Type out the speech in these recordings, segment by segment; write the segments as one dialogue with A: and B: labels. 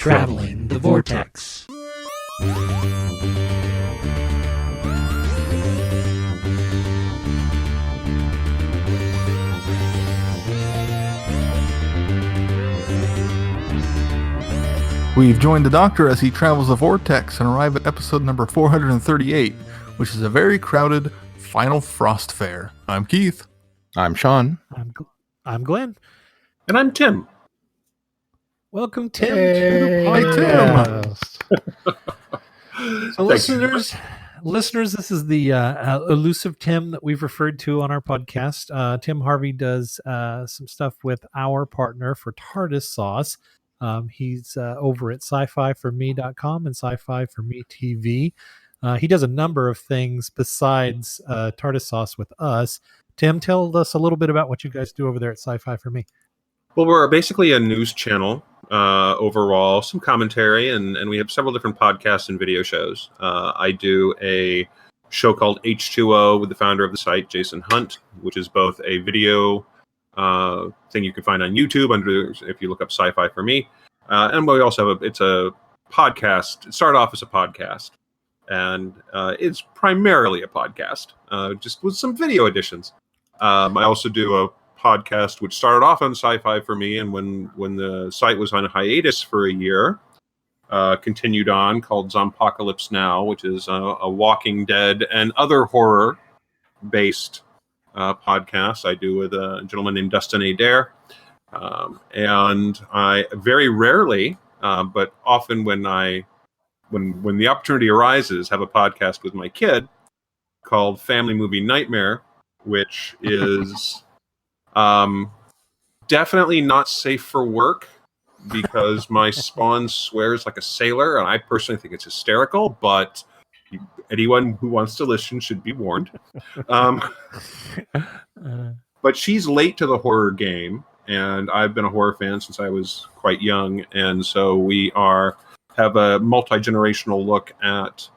A: Traveling the Vortex.
B: We've joined the Doctor as he travels the Vortex and arrive at episode number 438, which is a very crowded final Frostfire. I'm Keith.
C: I'm Sean.
D: I'm Glenn.
E: And I'm Tim.
D: Welcome, Tim, to the podcast. So listeners, this is the elusive Tim that we've referred to on our podcast. Tim Harvey does some stuff with our partner for TARDIS Sauce. He's over at sci-fi4me.com and Sci-Fi for Me TV. He does a number of things besides TARDIS Sauce with us. Tim, tell us a little bit about what you guys do over there at Sci-Fi for Me.
E: Well, we're basically a news channel overall, some commentary, and we have several different podcasts and video shows. I do a show called H2O with the founder of the site, Jason Hunt, which is both a video thing you can find on YouTube if you look up Sci-Fi for Me. And we also have it's a podcast. It started off as a podcast, and it's primarily a podcast, just with some video additions. I also do a podcast which started off on Sci-Fi for Me, and when the site was on hiatus for a year, continued on, called Zompocalypse Now, which is a Walking Dead and other horror based podcast I do with a gentleman named Dustin Adair. And I very rarely, but often when the opportunity arises, have a podcast with my kid called Family Movie Nightmare, which is definitely not safe for work because my spawn swears like a sailor, and I personally think it's hysterical, but anyone who wants to listen should be warned. But she's late to the horror game, and I've been a horror fan since I was quite young, and so we have a multi-generational look at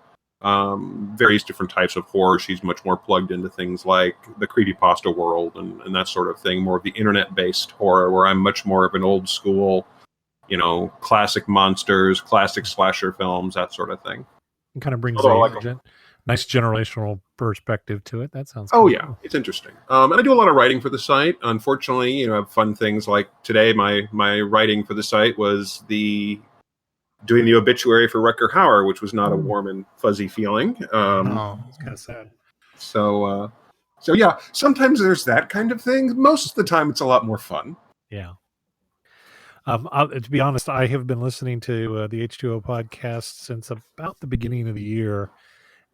E: various different types of horror. She's much more plugged into things like the creepypasta world and that sort of thing, more of the internet-based horror, where I'm much more of an old school, classic monsters, classic slasher films, that sort of thing.
D: It kind of brings a nice generational perspective to it. That sounds
E: cool.
D: Yeah,
E: it's interesting. And I do a lot of writing for the site. Unfortunately, I have fun things like today. My writing for the site was doing the obituary for Rutger Hauer, which was not a warm and fuzzy feeling.
D: It's kind of sad.
E: So yeah, sometimes there's that kind of thing. Most of the time, it's a lot more fun.
D: Yeah. To be honest, I have been listening to the H2O podcast since about the beginning of the year,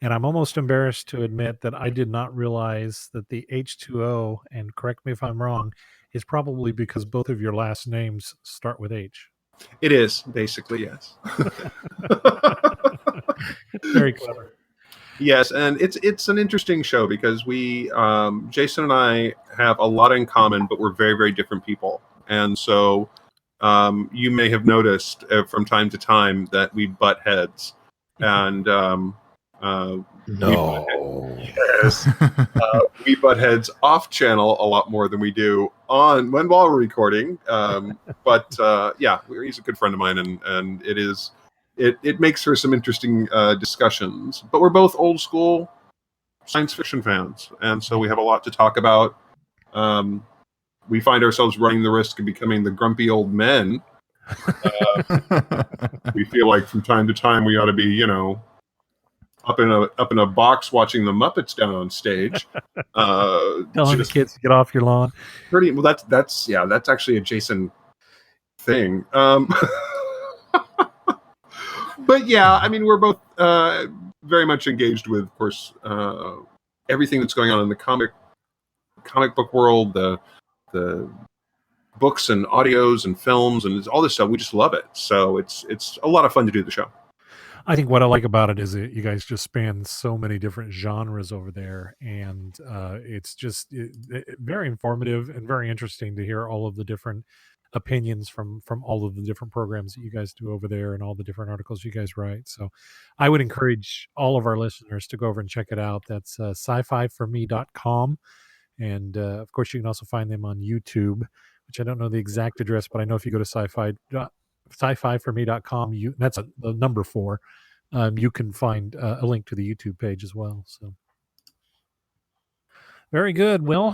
D: and I'm almost embarrassed to admit that I did not realize that the H2O, and correct me if I'm wrong, is probably because both of your last names start with H.
E: It is, basically, yes.
D: Very clever.
E: Yes, and it's an interesting show because we, Jason and I, have a lot in common, but we're very, very different people. And so you may have noticed from time to time that we butt heads. And we butt heads off channel a lot more than we do while we're recording. But he's a good friend of mine, and it makes for some interesting discussions. But we're both old school science fiction fans, and so we have a lot to talk about. We find ourselves running the risk of becoming the grumpy old men. We feel like from time to time we ought to be, up in a box watching the Muppets down on stage.
D: Telling the kids to get off your lawn.
E: Pretty well. That's actually a Jason thing. But yeah, I mean, we're both very much engaged with, of course, everything that's going on in the comic book world, the books and audios and films and all this stuff. We just love it. So it's a lot of fun to do the show.
D: I think what I like about it is that you guys just span so many different genres over there, and it's just very informative and very interesting to hear all of the different opinions from all of the different programs that you guys do over there and all the different articles you guys write. So I would encourage all of our listeners to go over and check it out. That's sci-fi4me.com. And of course, you can also find them on YouTube, which I don't know the exact address, but I know if you go to sci-fi4me.com, that's the number 4. You can find a link to the YouTube page as well. So very good. Well,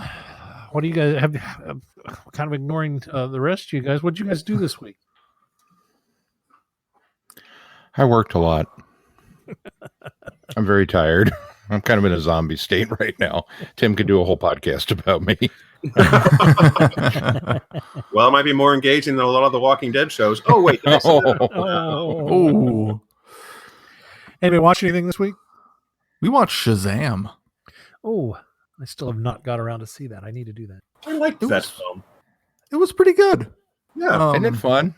D: what do you guys have? Kind of ignoring the rest of you guys. What did you guys do this week?
C: I worked a lot. I'm very tired. I'm kind of in a zombie state right now. Tim could do a whole podcast about me.
E: Well, it might be more engaging than a lot of the Walking Dead shows. Oh, wait.
B: Oh.
D: Anybody watch anything this week?
B: We watched Shazam.
D: Oh, I still have not got around to see that. I need to do that.
E: I liked that film.
B: It was pretty good.
E: Yeah.
C: Isn't it fun?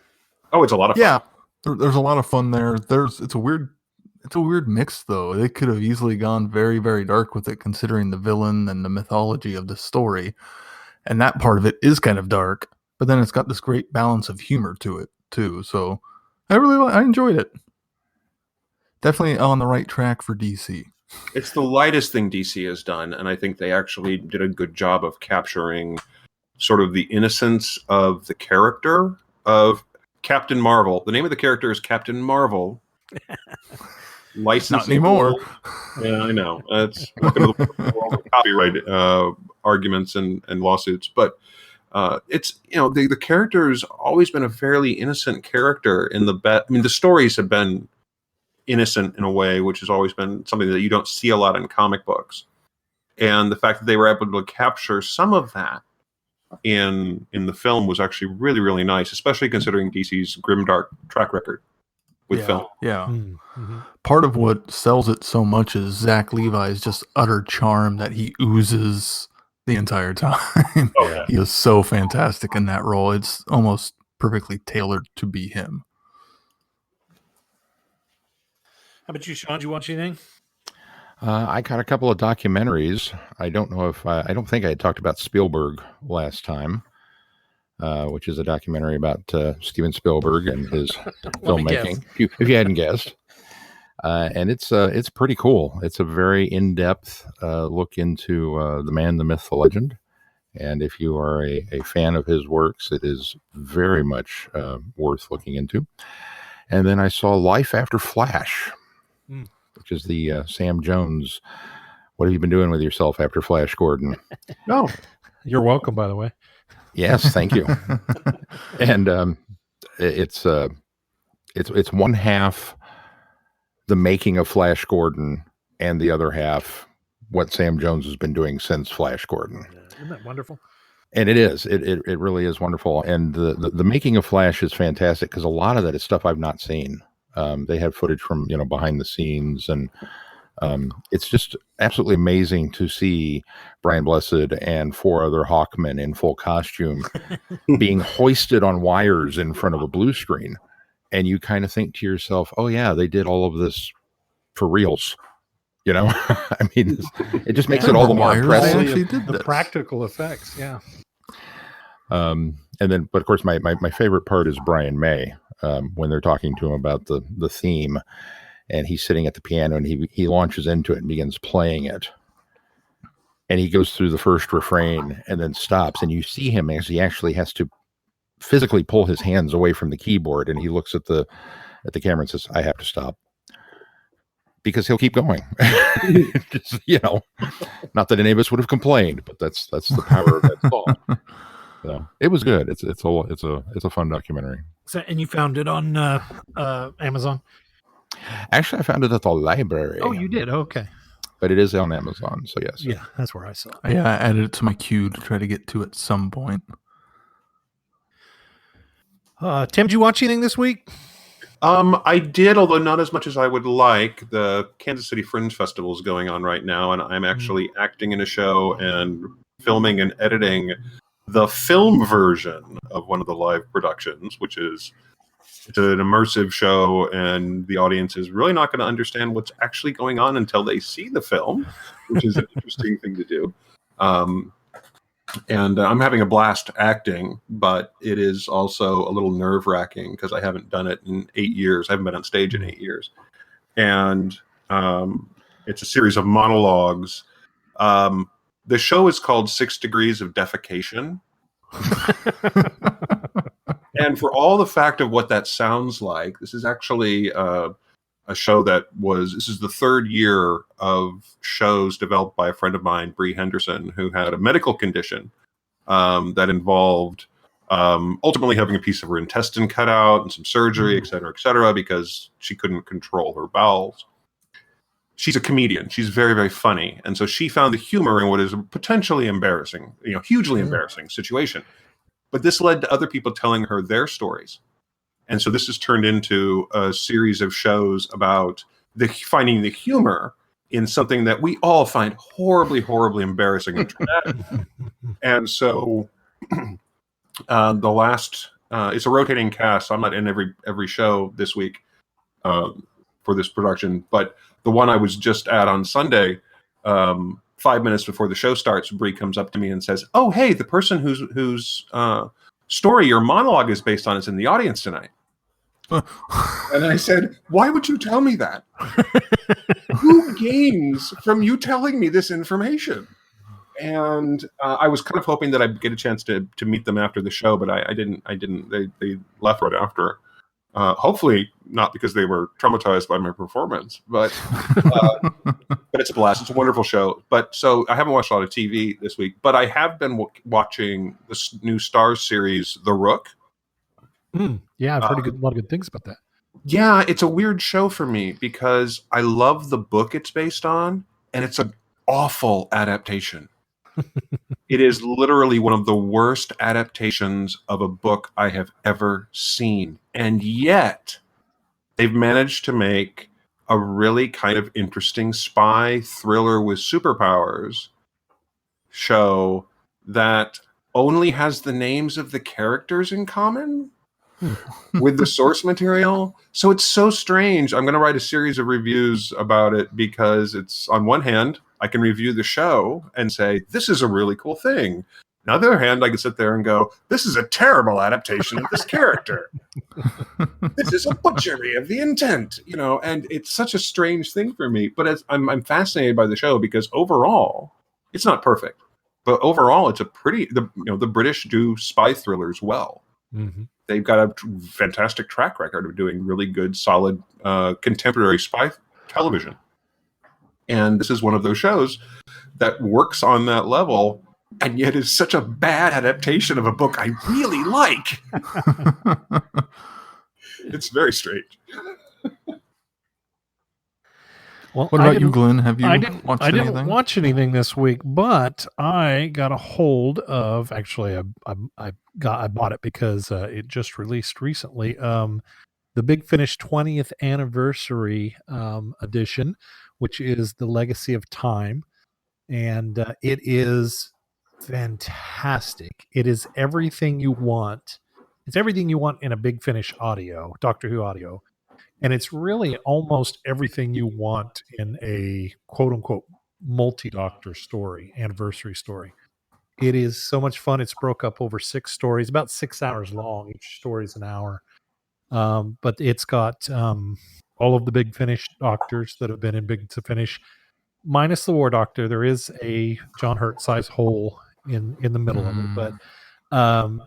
E: Oh, it's a lot of fun.
B: Yeah. There's a lot of fun there. It's a weird mix though. They could have easily gone very, very dark with it, considering the villain and the mythology of the story. And that part of it is kind of dark, but then it's got this great balance of humor to it too. So I enjoyed it. Definitely on the right track for DC.
E: It's the lightest thing DC has done, and I think they actually did a good job of capturing sort of the innocence of the character of Captain Marvel. The name of the character is Captain Marvel.
B: Not anymore.
E: Yeah, I know. It's copyright arguments and lawsuits, but it's the character's always been a fairly innocent character in the I mean, the stories have been innocent in a way, which has always been something that you don't see a lot in comic books. And the fact that they were able to capture some of that in the film was actually really, really nice, especially considering DC's grimdark track record with film.
B: Yeah.
D: Mm-hmm.
B: Part of what sells it so much is Zach Levi's just utter charm that he oozes the entire time.
E: Oh, yeah.
B: He is so fantastic in that role. It's almost perfectly tailored to be him.
D: How about you, Sean? Did you watch anything?
C: I got a couple of documentaries. I don't know if I don't think I had talked about Spielberg last time, which is a documentary about Steven Spielberg and his filmmaking. If you hadn't guessed, and it's pretty cool. It's a very in-depth look into the man, the myth, the legend. And if you are a fan of his works, it is very much worth looking into. And then I saw Life After Flash. Which is the Sam Jones. What have you been doing with yourself after Flash Gordon?
E: No,
D: You're welcome, by the way.
C: Yes, thank you. And it's one half the making of Flash Gordon, and the other half what Sam Jones has been doing since Flash Gordon.
D: Isn't that wonderful?
C: And it is. It really is wonderful. And the making of Flash is fantastic because a lot of that is stuff I've not seen. They have footage from behind the scenes, and it's just absolutely amazing to see Brian Blessed and 4 other Hawkmen in full costume being hoisted on wires in front of a blue screen, and you kind of think to yourself, "Oh yeah, they did all of this for reals." I mean, it just makes it all the more impressive.
D: The practical effects, yeah.
C: And then, but of course, my favorite part is Brian May. When they're talking to him about the theme, and he's sitting at the piano and he launches into it and begins playing it, and he goes through the first refrain and then stops, and you see him as he actually has to physically pull his hands away from the keyboard, and he looks at the camera and says, "I have to stop," because he'll keep going. Just, not that any of us would have complained, but that's the power of that song. So it was good. It's a fun documentary.
D: So, and you found it on Amazon?
C: Actually, I found it at the library.
D: Oh, you did? Okay.
C: But it is on Amazon, so yes.
D: Yeah, that's where I saw it.
B: Yeah, I added it to my queue to try to get to at some point.
D: Tim, did you watch anything this week?
E: I did, although not as much as I would like. The Kansas City Fringe Festival is going on right now, and I'm actually acting in a show and filming and editing the film version of one of the live productions, which is it's an immersive show, and the audience is really not going to understand what's actually going on until they see the film, which is an interesting thing to do. And I'm having a blast acting, but it is also a little nerve-wracking because I haven't done it in 8 years. I haven't been on stage in 8 years. And it's a series of monologues. The show is called 6 Degrees of Defecation. And for all the fact of what that sounds like, this is actually a show this is the third year of shows developed by a friend of mine, Bree Henderson, who had a medical condition that involved ultimately having a piece of her intestine cut out and some surgery, et cetera, because she couldn't control her bowels. She's a comedian. She's very, very funny. And so she found the humor in what is a potentially embarrassing, hugely embarrassing situation. But this led to other people telling her their stories. And so this has turned into a series of shows about finding the humor in something that we all find horribly, horribly embarrassing and traumatic. And so the last, it's a rotating cast, so I'm not in every show this week for this production, but the one I was just at on Sunday, 5 minutes before the show starts, Bree comes up to me and says, "Oh, hey, the person whose story your monologue is based on is in the audience tonight." And I said, "Why would you tell me that? Who gains from you telling me this information?" And I was kind of hoping that I'd get a chance to meet them after the show, but I didn't. They left right after. Hopefully not because they were traumatized by my performance, but it's a blast. It's a wonderful show. But so I haven't watched a lot of TV this week, but I have been watching this new Starz series, The Rook.
D: Yeah, I've heard a lot of good things about that.
E: Yeah, it's a weird show for me because I love the book it's based on, and it's an awful adaptation. It is literally one of the worst adaptations of a book I have ever seen. And yet, they've managed to make a really kind of interesting spy thriller with superpowers show that only has the names of the characters in common with the source material. So it's so strange. I'm going to write a series of reviews about it because it's, on one hand, I can review the show and say, this is a really cool thing. On the other hand, I can sit there and go, this is a terrible adaptation of this character. This is a butchery of the intent, and it's such a strange thing for me. But I'm fascinated by the show because overall, it's not perfect. But overall, it's a the British do spy thrillers well. Mm-hmm. They've got a fantastic track record of doing really good, solid, contemporary spy television. And this is one of those shows that works on that level, and yet is such a bad adaptation of a book I really like. It's very strange.
D: Well,
B: what about you, Glenn? Have you watched anything?
D: I didn't watch anything this week, but I got a hold of. Actually, I bought it because it just released recently. The Big Finish 20th anniversary edition, which is The Legacy of Time, and it is fantastic. It is everything you want. It's everything you want in a Big Finish audio, Doctor Who audio. And it's really almost everything you want in a quote-unquote multi-doctor story, anniversary story. It is so much fun. It's broke up over 6 stories, about 6 hours long. Each story is an hour. But it's got all of the Big Finish doctors that have been in Big to Finish, minus the War Doctor. There is a John Hurt-sized hole in the middle of it,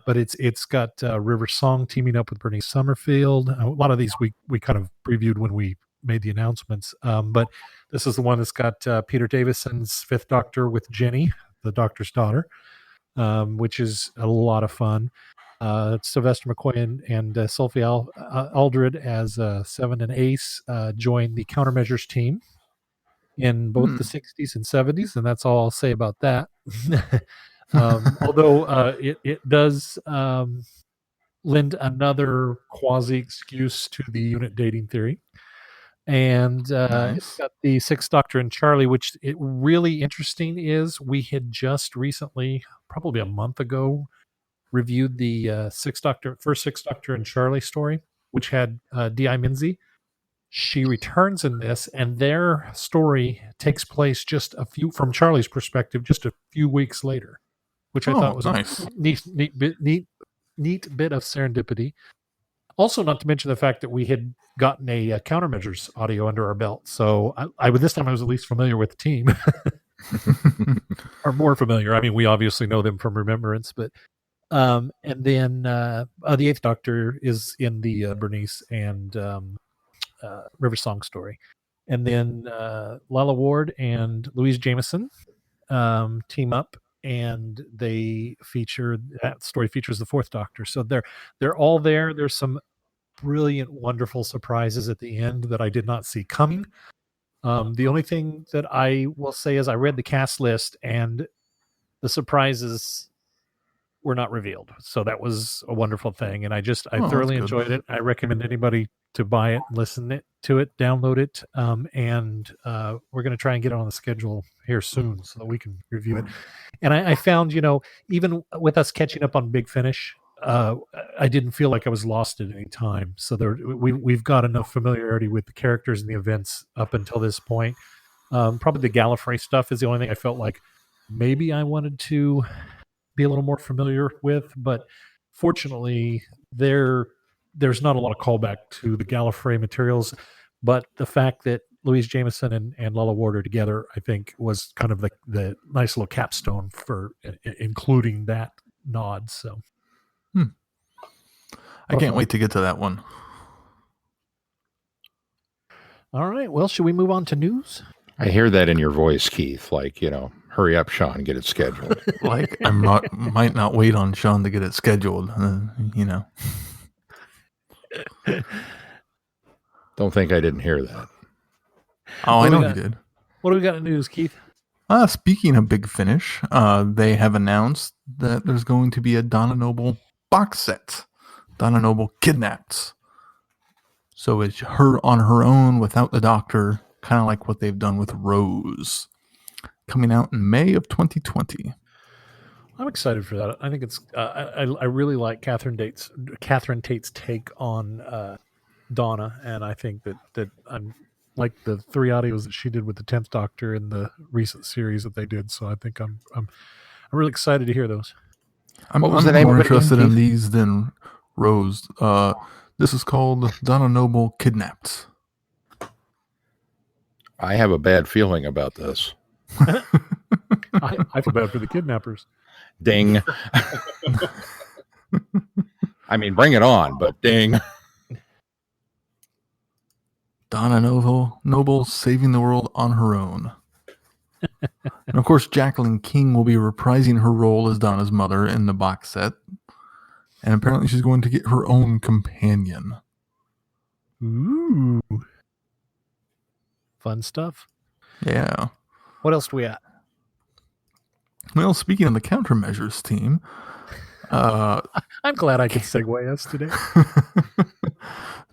D: but it's got River Song teaming up with Bernice Summerfield. A lot of these we kind of previewed when we made the announcements, but this is the one that's got Peter Davison's Fifth Doctor with Jenny, the Doctor's daughter, which is a lot of fun. Sylvester McCoy and Sophie Aldred as Seven and Ace join the Countermeasures team in both the 60s and 70s, and that's all I'll say about that. Although it does lend another quasi excuse to the unit dating theory. And It's got the Sixth Doctor and Charlie, which it really interesting is we had just recently, probably a month ago, reviewed the first Sixth Doctor and Charlie story, which had D.I. Minzy. She returns in this, and their story takes place from Charlie's perspective, just a few weeks later, which I thought was nice. A neat bit of serendipity. Also, not to mention the fact that we had gotten a Countermeasures audio under our belt. So this time I was at least familiar with the team. Or more familiar. I mean, we obviously know them from Remembrance, but And then the Eighth Doctor is in the Bernice and River Song story. And then Lalla Ward and Louise Jameson team up, and they feature that story features the Fourth Doctor. So they're all there. There's some brilliant, wonderful surprises at the end that I did not see coming. The only thing that I will say is I read the cast list, and the surprises were not revealed. So that was a wonderful thing. And I thoroughly enjoyed it. I recommend anybody to buy it, listen to it, download it. And we're going to try and get it on the schedule here soon so that we can review it. And I found, even with us catching up on Big Finish, I didn't feel like I was lost at any time. So we've got enough familiarity with the characters and the events up until this point. Probably the Gallifrey stuff is the only thing I felt like maybe I wanted to be a little more familiar with, but fortunately there's not a lot of callback to the Gallifrey materials. But the fact that Louise Jameson and Lalla Ward are together, I think, was kind of the nice little capstone for including that nod. So
B: I can't wait to get to that one.
D: All right. Well, should we move on to news?
C: I hear that in your voice, Keith. Like, hurry up, Sean, get it scheduled.
B: Like, I might not wait on Sean to get it scheduled,
C: Don't think I didn't hear that.
B: Oh, I know you did.
D: What do we got in news, Keith?
B: Speaking of Big Finish, they have announced that there's going to be a Donna Noble box set. Donna Noble Kidnapped. So it's her on her own without the Doctor, kind of like what they've done with Rose. Coming out in May of 2020.
D: I'm excited for that. I think it's. I really like Catherine Tate's take on Donna, and I think that I'm like the 3 audios that she did with the 10th Doctor in the recent series that they did. So I think I'm really excited to hear those.
B: I'm more interested in these than Rose. This is called Donna Noble Kidnapped.
C: I have a bad feeling about this.
D: I feel bad for the kidnappers.
C: Ding. I mean, bring it on, but ding.
B: Donna Noble saving the world on her own. And of course, Jacqueline King will be reprising her role as Donna's mother in the box set. And apparently she's going to get her own companion.
D: Ooh. Fun stuff.
B: Yeah.
D: What else do we got?
B: Well, speaking of the countermeasures team,
D: I'm glad I could segue us today.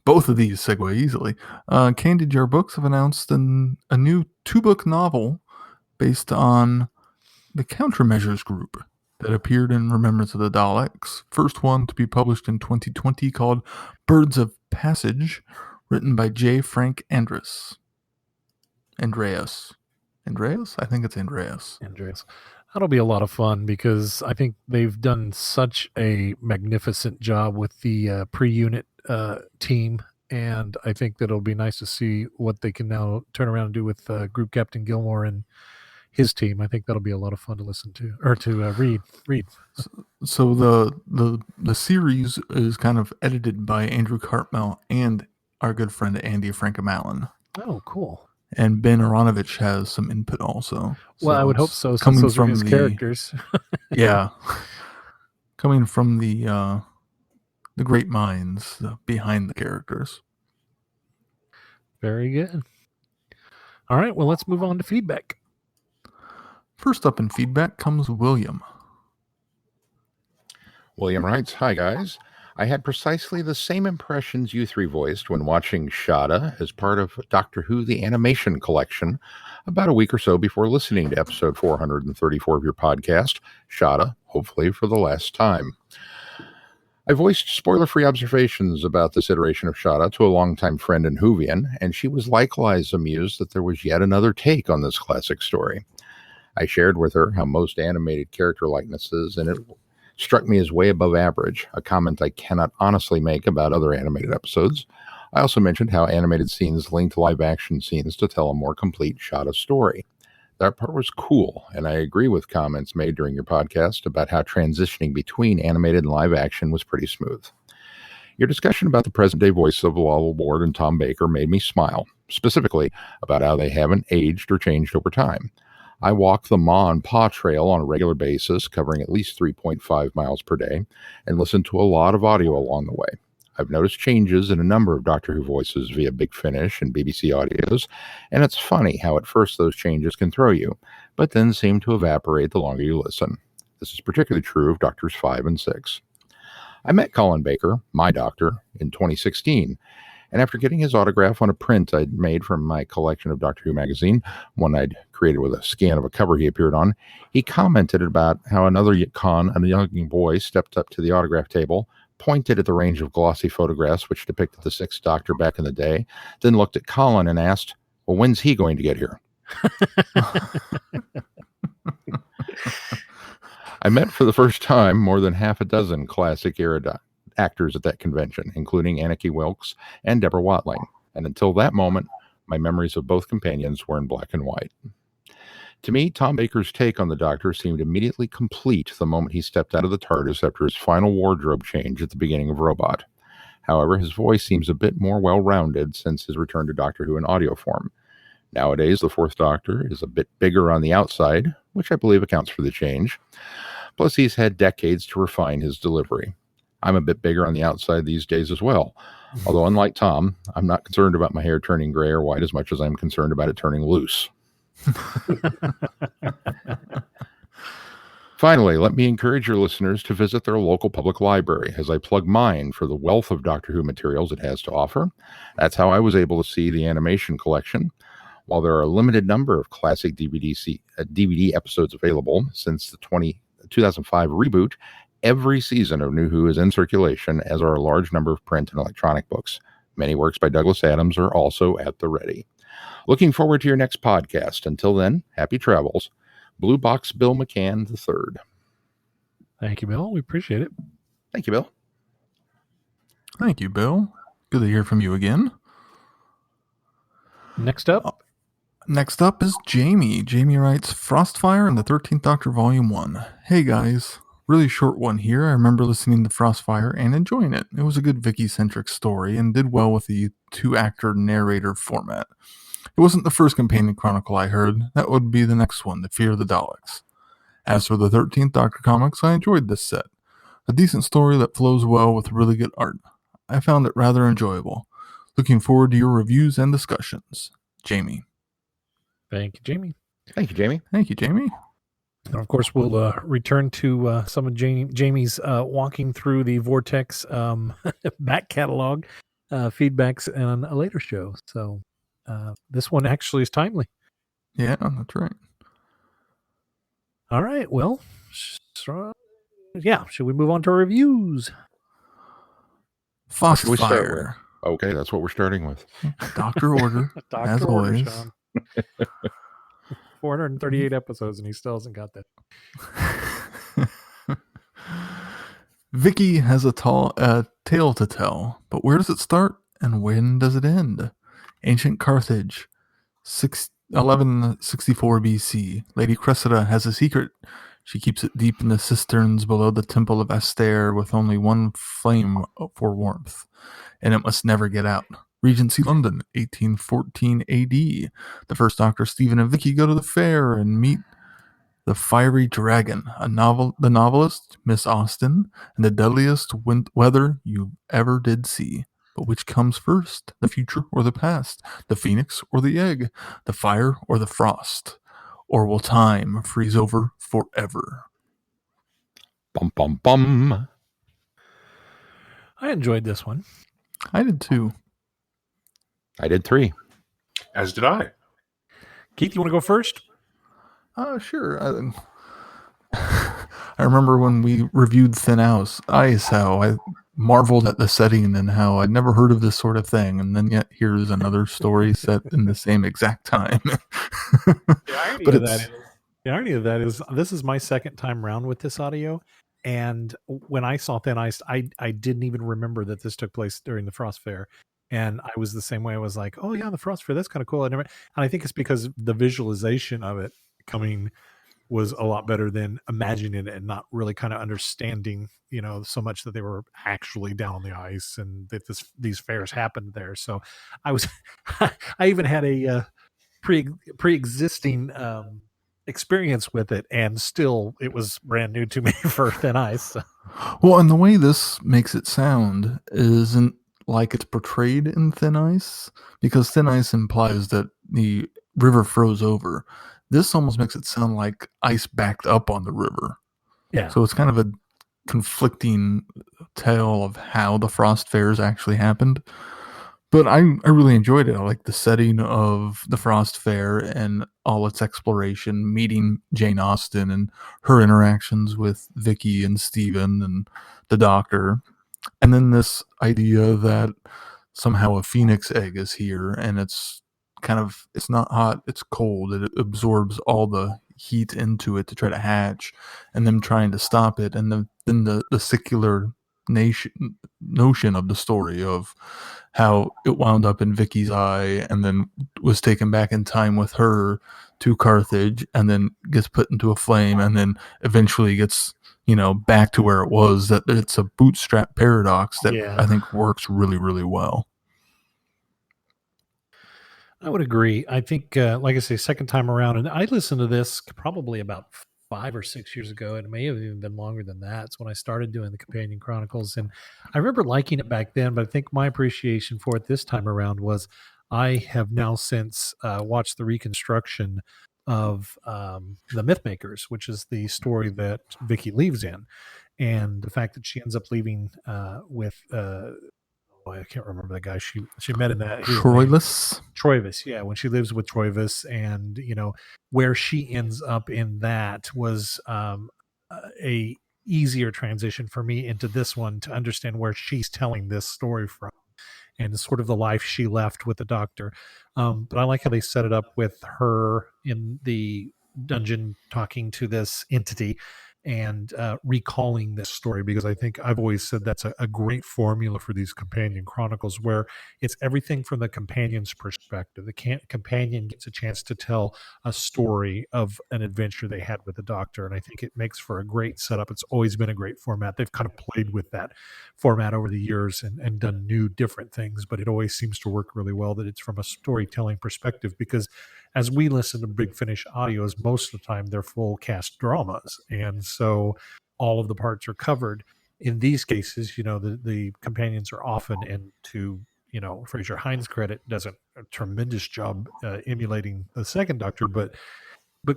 B: Both of these segue easily. Candy Jar Books have announced a new 2-book novel based on the Countermeasures group that appeared in Remembrance of the Daleks. First one to be published in 2020 called Birds of Passage, written by J. Frank Andreas. I think it's Andreas.
D: That'll be a lot of fun because I think they've done such a magnificent job with the pre-unit team, and I think that it'll be nice to see what they can now turn around and do with Group Captain Gilmore and his team. I think that'll be a lot of fun to listen to or to read.
B: So the series is kind of edited by Andrew Cartmel and our good friend Andy Frankham-Allen.
D: Oh, cool.
B: And Ben Aronovich has some input also.
D: Well, I would hope so, since those are his characters.
B: Yeah. Coming from the great minds behind the characters.
D: Very good. All right, well, let's move on to feedback.
B: First up in feedback comes William.
C: William writes, "Hi, guys. I had precisely the same impressions you three voiced when watching Shada as part of Doctor Who The Animation Collection about a week or so before listening to episode 434 of your podcast, Shada, hopefully for the last time. I voiced spoiler-free observations about this iteration of Shada to a longtime friend in Whovian, and she was likewise amused that there was yet another take on this classic story. I shared with her how most animated character likenesses, and it struck me as way above average, a comment I cannot honestly make about other animated episodes. I also mentioned how animated scenes link to live-action scenes to tell a more complete Shada story. That part was cool, and I agree with comments made during your podcast about how transitioning between animated and live action was pretty smooth. Your discussion about the present-day voice of Lowell Ward and Tom Baker made me smile, specifically about how they haven't aged or changed over time. I walk the Ma and Pa Trail on a regular basis, covering at least 3.5 miles per day, and listen to a lot of audio along the way. I've noticed changes in a number of Doctor Who voices via Big Finish and BBC audios, and it's funny how at first those changes can throw you, but then seem to evaporate the longer you listen. This is particularly true of Doctors 5 and 6. I met Colin Baker, my doctor, in 2016, and after getting his autograph on a print I'd made from my collection of Doctor Who magazine, one I'd created with a scan of a cover he appeared on, he commented about how another young boy stepped up to the autograph table, pointed at the range of glossy photographs which depicted the Sixth Doctor back in the day, then looked at Colin and asked, "Well, when's he going to get here?" I met for the first time more than half a dozen classic era actors at that convention, including Anneke Wilkes and Deborah Watling, and until that moment, my memories of both companions were in black and white. To me, Tom Baker's take on the Doctor seemed immediately complete the moment he stepped out of the TARDIS after his final wardrobe change at the beginning of Robot. However, his voice seems a bit more well-rounded since his return to Doctor Who in audio form. Nowadays, the Fourth Doctor is a bit bigger on the outside, which I believe accounts for the change. Plus, he's had decades to refine his delivery. I'm a bit bigger on the outside these days as well. Although, unlike Tom, I'm not concerned about my hair turning gray or white as much as I'm concerned about it turning loose. Finally, let me encourage your listeners to visit their local public library as I plug mine for the wealth of Doctor Who materials it has to offer. That's how I was able to see the animation collection. While there are a limited number of classic DVD episodes available since the 2005 reboot, every season of New Who is in circulation, as are a large number of print and electronic books. Many works by Douglas Adams are also at the ready. Looking forward to your next podcast. Until then, happy travels. Blue Box Bill McCann III.
D: Thank you, Bill. We appreciate it.
C: Thank you, Bill.
B: Thank you, Bill. Good to hear from you again.
D: Next up.
B: Next up is Jamie. Jamie writes, Frostfire and the 13th Doctor Volume 1. Hey guys, really short one here. I remember listening to Frostfire and enjoying it. It was a good Vicky-centric story and did well with the two-actor narrator format. It wasn't the first companion chronicle I heard. That would be the next one, The Fear of the Daleks. As for the 13th Doctor comics, I enjoyed this set. A decent story that flows well with really good art. I found it rather enjoyable. Looking forward to your reviews and discussions. Jamie.
D: Thank you, Jamie.
C: Thank you, Jamie.
B: Thank you, Jamie.
D: And of course, we'll return to some of Jamie's walking through the Vortex back catalog feedbacks on a later show. So this one actually is timely.
B: Yeah, that's right.
D: All right. Well, should we move on to our reviews?
B: Frostfire.
C: Okay, that's what we're starting with.
B: Doctor Order, as always.
D: 438 episodes, and he still hasn't got that.
B: Vicky has a tale to tell, but where does it start and when does it end? Ancient Carthage, 1164 BC. Lady Cressida has a secret. She keeps it deep in the cisterns below the Temple of Astaire with only one flame for warmth, and it must never get out. Regency London, 1814 AD. The First Doctor, Stephen and Vicky go to the fair and meet the Fiery Dragon, the novelist, Miss Austen, and the deadliest weather you ever did see. But which comes first, the future or the past, the phoenix or the egg, the fire or the frost? Or will time freeze over forever?
C: Bum, bum, bum.
D: I enjoyed this one.
B: I did too.
C: I did 3.
E: As did I.
D: Keith, you want to go first?
B: Sure. I remember when we reviewed Thin Ice, how I marveled at the setting and how I'd never heard of this sort of thing, and then yet here's another story set in the same exact time.
D: The irony of that is this is my second time around with this audio, and when I saw Thin Ice, I didn't even remember that this took place during the Frost Fair. And I was the same way. I was like, oh yeah, the Frostfire, that's kind of cool. And I think it's because the visualization of it coming was a lot better than imagining it and not really kind of understanding, so much that they were actually down on the ice and that these fairs happened there. So I was, I even had a pre-existing experience with it, and still it was brand new to me for Thin Ice. So.
B: Well, and the way this makes it sound isn't like it's portrayed in Thin Ice, because Thin Ice implies that the river froze over. This almost makes it sound like ice backed up on the river.
D: Yeah.
B: So it's kind of a conflicting tale of how the Frost Fairs actually happened. But I really enjoyed it. I like the setting of the Frost Fair and all its exploration, meeting Jane Austen and her interactions with Vicky and Stephen and the Doctor. And then this idea that somehow a phoenix egg is here, and it's not hot, it's cold. It absorbs all the heat into it to try to hatch, and them trying to stop it. And then the secular notion of the story of how it wound up in Vicky's eye and then was taken back in time with her to Carthage and then gets put into a flame and then eventually gets back to where it was. That it's a bootstrap paradox that I think works really, really well.
D: I would agree. I think, like I say, second time around, and I listened to this probably about 5 or 6 years ago. It may have even been longer than that. It's when I started doing the Companion Chronicles, and I remember liking it back then. But I think my appreciation for it this time around was I have now since watched the reconstruction of the Mythmakers, which is the story that Vicky leaves in, and the fact that she ends up leaving with. I can't remember the guy she met in that. Troilus, yeah. When she lives with Troilus, and where she ends up in that was a easier transition for me into this one to understand where she's telling this story from, and sort of the life she left with the Doctor. But I like how they set it up with her in the dungeon talking to this entity and recalling this story, because I think I've always said that's a great formula for these Companion Chronicles, where it's everything from the companion's perspective. The companion gets a chance to tell a story of an adventure they had with the Doctor, and I think it makes for a great setup. It's always been a great format. They've kind of played with that format over the years and done new different things, but it always seems to work really well that it's from a storytelling perspective, because as we listen to Big Finish audios, most of the time they're full cast dramas. And so all of the parts are covered. In these cases, the companions are often, and to, Fraser Hines' credit, does a tremendous job emulating the second Doctor, but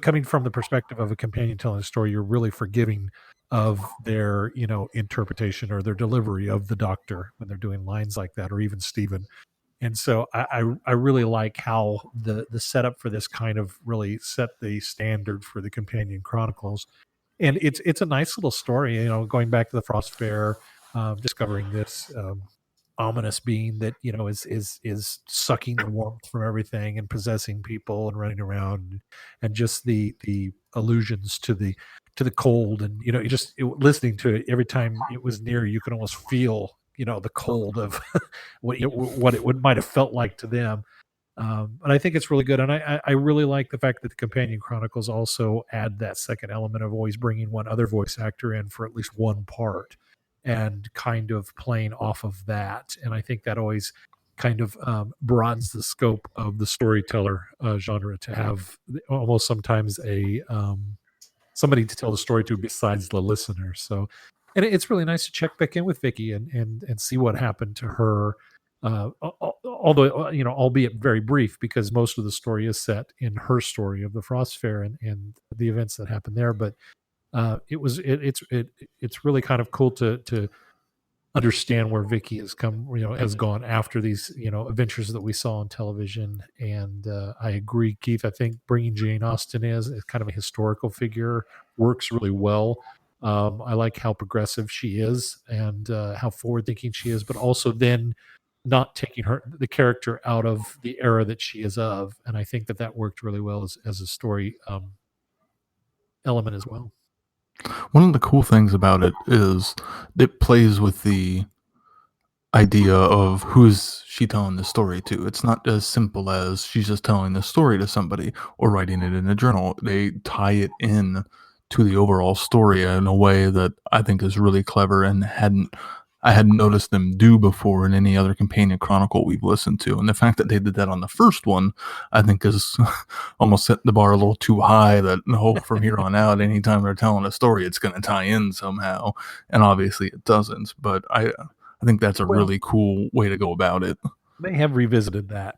D: coming from the perspective of a companion telling a story, you're really forgiving of their, interpretation or their delivery of the Doctor when they're doing lines like that, or even Stephen. And so I really like how the setup for this kind of really set the standard for the Companion Chronicles. And it's a nice little story, going back to the Frostfire, discovering this ominous being that is sucking the warmth from everything and possessing people and running around, and just the allusions to the cold, and listening to it every time it was near, you could almost feel the cold of what it might have felt like to them. But I think it's really good, and I really like the fact that the Companion Chronicles also add that second element of always bringing one other voice actor in for at least one part, and kind of playing off of that. And I think that always kind of broadens the scope of the storyteller genre, to have almost sometimes a somebody to tell the story to besides the listener. So, and it's really nice to check back in with Vicky and see what happened to her. Although, albeit very brief, because most of the story is set in her story of the Frostfire and the events that happened there. But it's really kind of cool to understand where Vicky has gone after these, adventures that we saw on television. And I agree, Keith. I think bringing Jane Austen as kind of a historical figure works really well. I like how progressive she is and how forward-thinking she is, but also then not taking the character out of the era that she is of. And I think that worked really well as a story element as well.
B: One of the cool things about it is it plays with the idea of who's she telling the story to. It's not as simple as she's just telling the story to somebody or writing it in a journal. They tie it in to the overall story in a way that I think is really clever and I hadn't noticed them do before in any other companion chronicle we've listened to. And the fact that they did that on the first one, I think is almost set the bar a little too high, that no, from here on out, anytime they're telling a story, it's going to tie in somehow. And obviously it doesn't, but I think that's a really cool way to go about it.
D: They have revisited that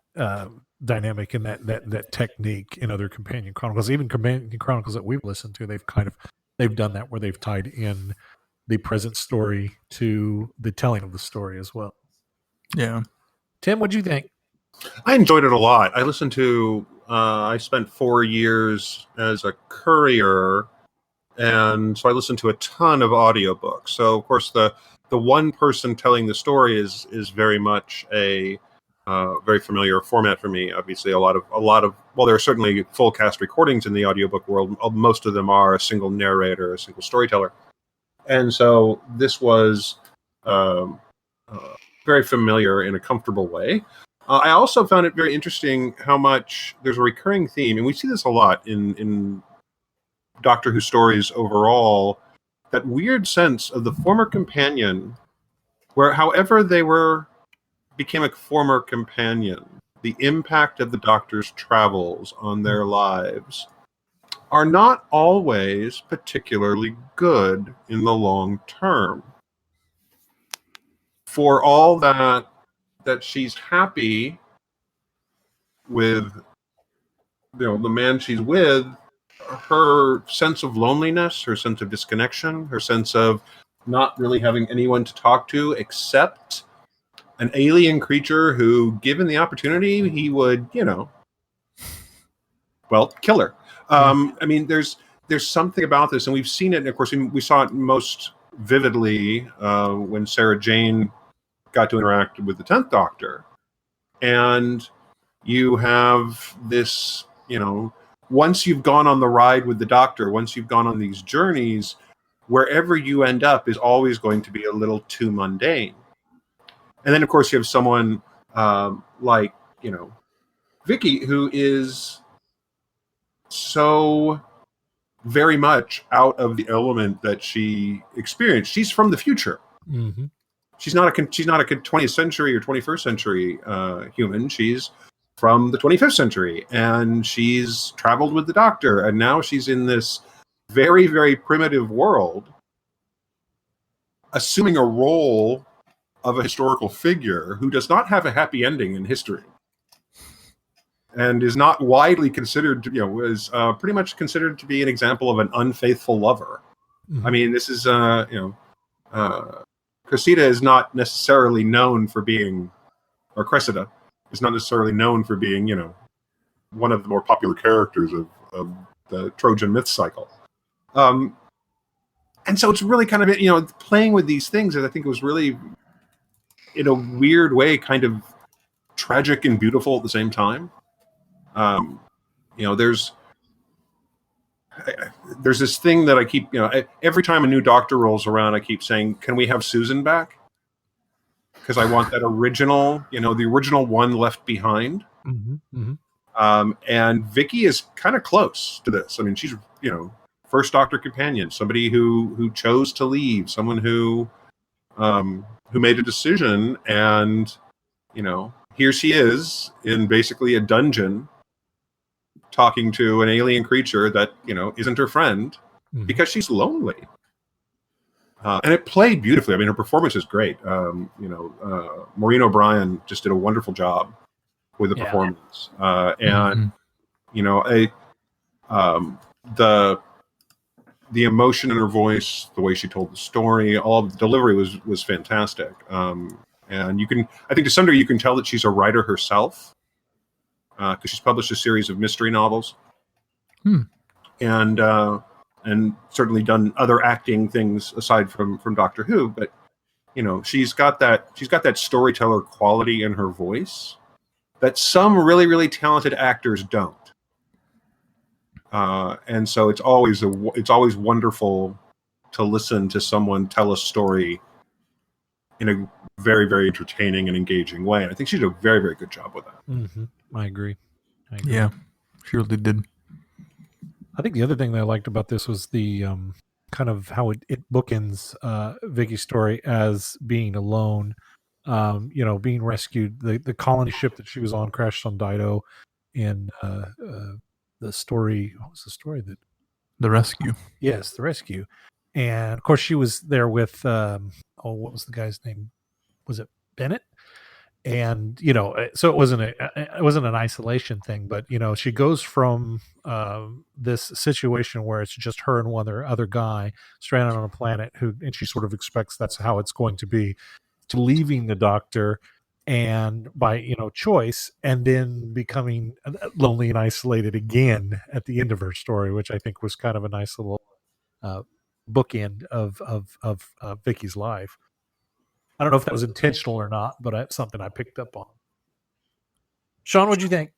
D: dynamic and that technique in other companion chronicles. Even companion chronicles that we've listened to, they've done that where they've tied in the present story to the telling of the story as well.
B: Yeah.
D: Tim, what'd you think?
E: I enjoyed it a lot. I listened to. I spent 4 years as a courier, and so I listened to a ton of audiobooks. So of course the one person telling the story is very much a very familiar format for me. Obviously, a lot of well, there are certainly full cast recordings in the audiobook world. Most of them are a single narrator, a single storyteller, and so this was very familiar in a comfortable way. I also found it very interesting how much there's a recurring theme, and we see this a lot in Doctor Who stories overall, that weird sense of the former companion, where however they became a former companion, the impact of the Doctor's travels on their lives are not always particularly good in the long term. For all that she's happy with, the man she's with, her sense of loneliness, her sense of disconnection, her sense of not really having anyone to talk to except an alien creature who, given the opportunity, he would, kill her. I mean, there's something about this, and we've seen it, and of course, we saw it most vividly when Sarah Jane got to interact with the 10th Doctor. And you have this, once you've gone on the ride with the Doctor, once you've gone on these journeys, wherever you end up is always going to be a little too mundane. And then, of course, you have someone like, Vicky, who is so very much out of the element that she experienced. She's from the future.
D: Mm-hmm.
E: She's not a 20th century or 21st century human. She's from the 25th century, and she's traveled with the Doctor, and now she's in this very, very primitive world, assuming a role of a historical figure who does not have a happy ending in history, and is not widely considered to, is pretty much considered to be an example of an unfaithful lover. Mm-hmm. I mean, this is, Cressida is not necessarily known for being, or Cressida is not necessarily known for being, one of the more popular characters of the Trojan myth cycle. And so it's really kind of, playing with these things, and I think it was really, in a weird way, kind of tragic and beautiful at the same time. There's this thing that I keep, every time a new Doctor rolls around, I keep saying, can we have Susan back? Because I want that original, the original one left behind.
D: Mm-hmm. Mm-hmm.
E: And Vicky is kind of close to this. I mean, she's, first Doctor companion, somebody who chose to leave, someone who made a decision, and, here she is in basically a dungeon talking to an alien creature that, isn't her friend, mm-hmm. because she's lonely. And it played beautifully. I mean, her performance is great. Maureen O'Brien just did a wonderful job with the performance. And, the emotion in her voice, the way she told the story, all of the delivery was fantastic. And I think to some degree you can tell that she's a writer herself, because she's published a series of mystery novels. And certainly done other acting things aside from Doctor Who, but she's got that storyteller quality in her voice that some really, really talented actors don't. And so it's always wonderful to listen to someone tell a story in a very, very entertaining and engaging way. And I think she did a very, very good job with that.
D: Mm-hmm. I agree.
B: Yeah, she really did.
D: I think the other thing that I liked about this was the kind of how it bookends Vicky's story as being alone, being rescued. The colony ship that she was on crashed on Dido, and the story. What was the story that?
B: The rescue.
D: Yes, the rescue, and of course she was there with. What was the guy's name? Was it Bennett? And so it wasn't an isolation thing, but she goes from this situation where it's just her and one other guy stranded on a planet and she sort of expects that's how it's going to be, to leaving the doctor and by choice, and then becoming lonely and isolated again at the end of her story, which I think was kind of a nice little bookend of Vicky's life. I don't know if that was intentional or not, but it's something I picked up on. Sean, what'd you think?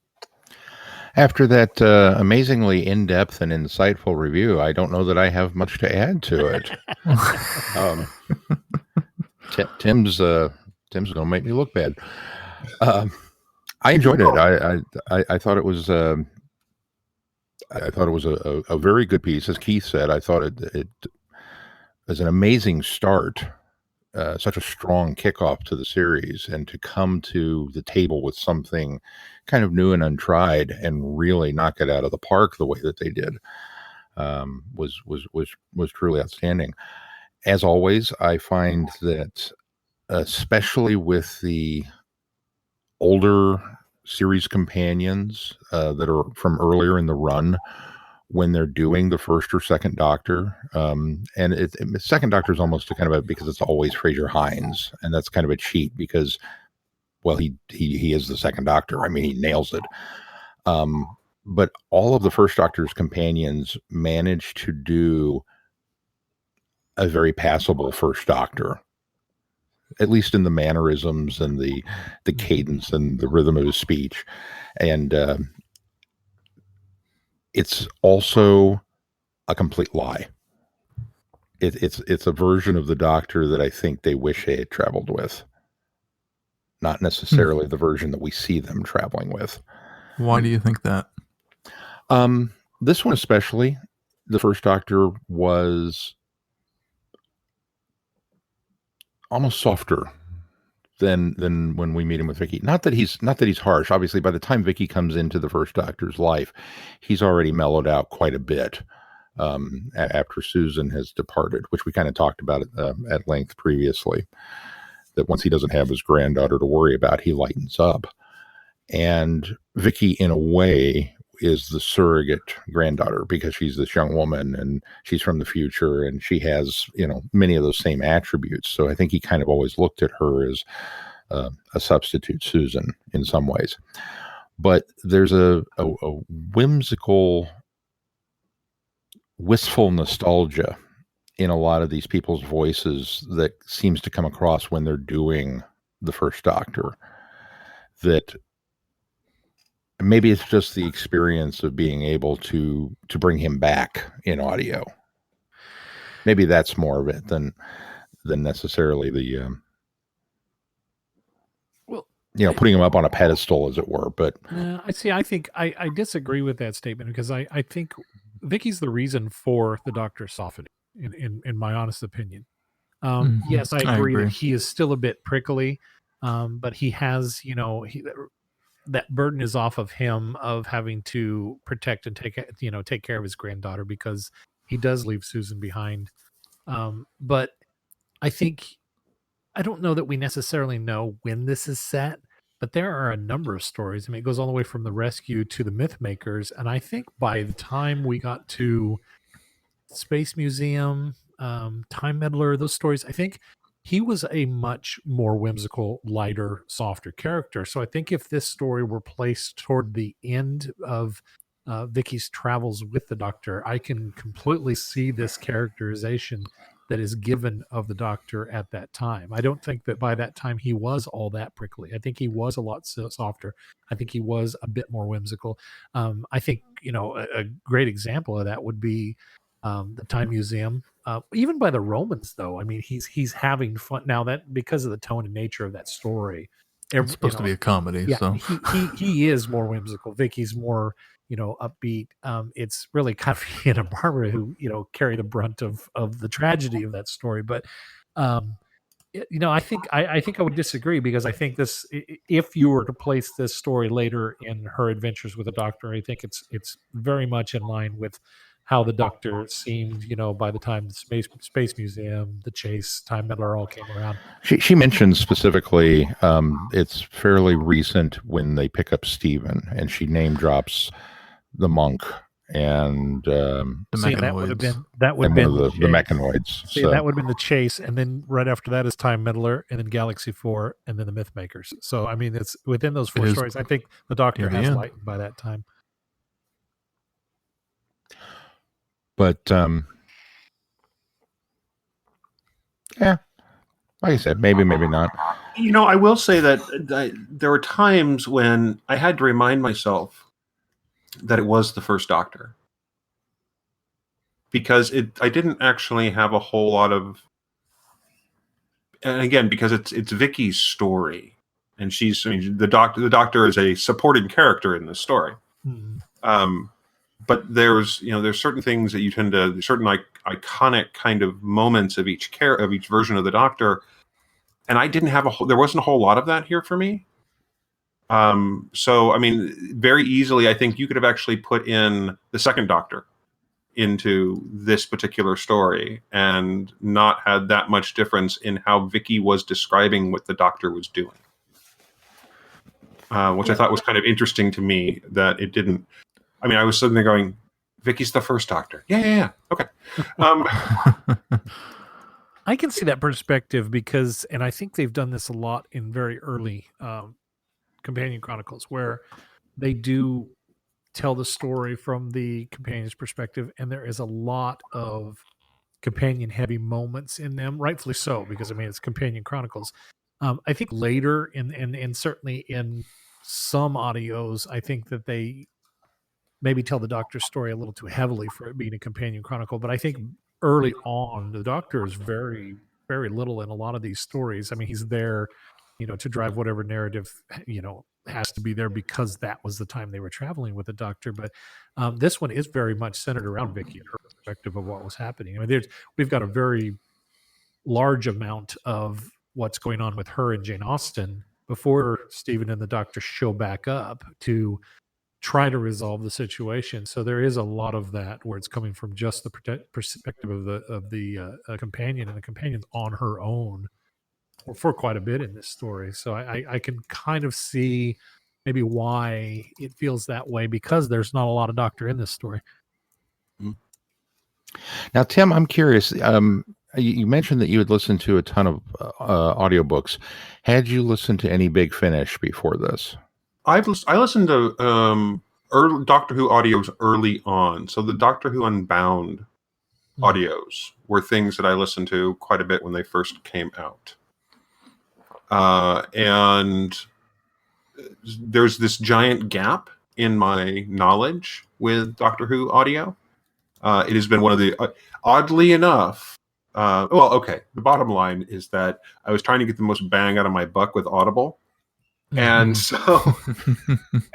C: After that amazingly in-depth and insightful review, I don't know that I have much to add to it. Tim's going to make me look bad. I enjoyed it. I thought it was a very good piece. As Keith said, I thought it was an amazing start. Such a strong kickoff to the series, and to come to the table with something kind of new and untried and really knock it out of the park the way that they did was truly outstanding. As always, I find that especially with the older series companions that are from earlier in the run, when they're doing the first or second Doctor, and second Doctor is almost kind of because it's always Fraser Hines, and that's kind of a cheat because, well, he is the second Doctor. I mean, he nails it. But all of the first Doctor's companions managed to do a very passable first Doctor, at least in the mannerisms and the cadence and the rhythm of his speech, and it's also a complete lie. It's a version of the Doctor that I think they wish they had traveled with, not necessarily the version that we see them traveling with.
B: Why do you think that?
C: This one especially, the first Doctor was almost softer than when we meet him with Vicky. Not that he's harsh. Obviously, by the time Vicky comes into the first Doctor's life, he's already mellowed out quite a bit after Susan has departed, which we kind of talked about at length previously. That once he doesn't have his granddaughter to worry about, he lightens up. And Vicky, in a way, is the surrogate granddaughter because she's this young woman and she's from the future and she has, many of those same attributes. So I think he kind of always looked at her as a substitute Susan in some ways. But there's a whimsical, wistful nostalgia in a lot of these people's voices that seems to come across when they're doing the first Doctor. That maybe it's just the experience of being able to bring him back in audio. Maybe that's more of it than necessarily the putting him up on a pedestal, as it were. But
D: I think I disagree with that statement because I think Vicky's the reason for the Doctor softening. In my honest opinion, yes, I agree that he is still a bit prickly, but he has that burden is off of him of having to protect and take care of his granddaughter because he does leave Susan behind. But I don't know that we necessarily know when this is set, but there are a number of stories. I mean, it goes all the way from the rescue to the myth makers. And I think by the time we got to Space Museum, Time Meddler, those stories, I think he was a much more whimsical, lighter, softer character. So I think if this story were placed toward the end of Vicky's travels with the Doctor, I can completely see this characterization that is given of the Doctor at that time. I don't think that by that time he was all that prickly. I think he was a lot softer. I think he was a bit more whimsical. I think, a great example of that would be the Time Museum. Even by the Romans, though, I mean, he's having fun now that because of the tone and nature of that story.
B: It's supposed to be a comedy,
D: Yeah,
B: so
D: he is more whimsical. Vicky's more upbeat. It's really kind of he and Barbara who carry the brunt of the tragedy of that story. But I think I would disagree because I think this if you were to place this story later in her adventures with the Doctor, I think it's very much in line with how the Doctor seemed, by the time the Space Museum, the Chase, Time Meddler all came around.
C: She mentions specifically it's fairly recent when they pick up Stephen, and she name drops the monk and
B: the mechanoids.
D: That would have been
C: the mechanoids.
D: See, that would have been the Chase, and then right after that is Time Meddler, and then Galaxy 4, and then the Myth Makers. So I mean, it's within those four stories. I think the Doctor has lightened by that time.
C: But yeah, like I said, maybe not.
E: I will say that there were times when I had to remind myself that it was the first Doctor, because I didn't actually have a whole lot of, and again, because it's Vicky's story, and the Doctor is a supporting character in this story.
D: Mm-hmm.
E: But there's certain things that you tend to, certain iconic kind of moments of each version of the Doctor, and I didn't have there wasn't a whole lot of that here for me. So I mean, very easily, I think you could have actually put in the second Doctor into this particular story and not had that much difference in how Vicky was describing what the Doctor was doing, which I thought was kind of interesting to me that it didn't. I mean, I was sitting there going, Vicky's the first Doctor. Yeah. Okay.
D: I can see that perspective because, and I think they've done this a lot in very early Companion Chronicles, where they do tell the story from the companion's perspective, and there is a lot of companion-heavy moments in them, rightfully so, because, I mean, it's Companion Chronicles. I think later, and certainly in some audios, I think that they maybe tell the Doctor's story a little too heavily for it being a companion chronicle. But I think early on, the Doctor is very, very little in a lot of these stories. I mean, he's there, to drive whatever narrative, has to be there because that was the time they were traveling with the Doctor. But this one is very much centered around Vicky and her perspective of what was happening. I mean, we've got a very large amount of what's going on with her and Jane Austen before Stephen and the Doctor show back up to try to resolve the situation. So there is a lot of that where it's coming from just the perspective of the companion, and the companion's on her own for quite a bit in this story. So I can kind of see maybe why it feels that way, because there's not a lot of Doctor in this story.
C: Now, Tim, I'm curious. You mentioned that you had listened to a ton of audiobooks. Had you listened to any Big Finish before this?
E: I listened to early Doctor Who audios early on. So the Doctor Who Unbound audios were things that I listened to quite a bit when they first came out. And there's this giant gap in my knowledge with Doctor Who audio. It has been one of the, oddly enough, the bottom line is that I was trying to get the most bang out of my buck with Audible. And so,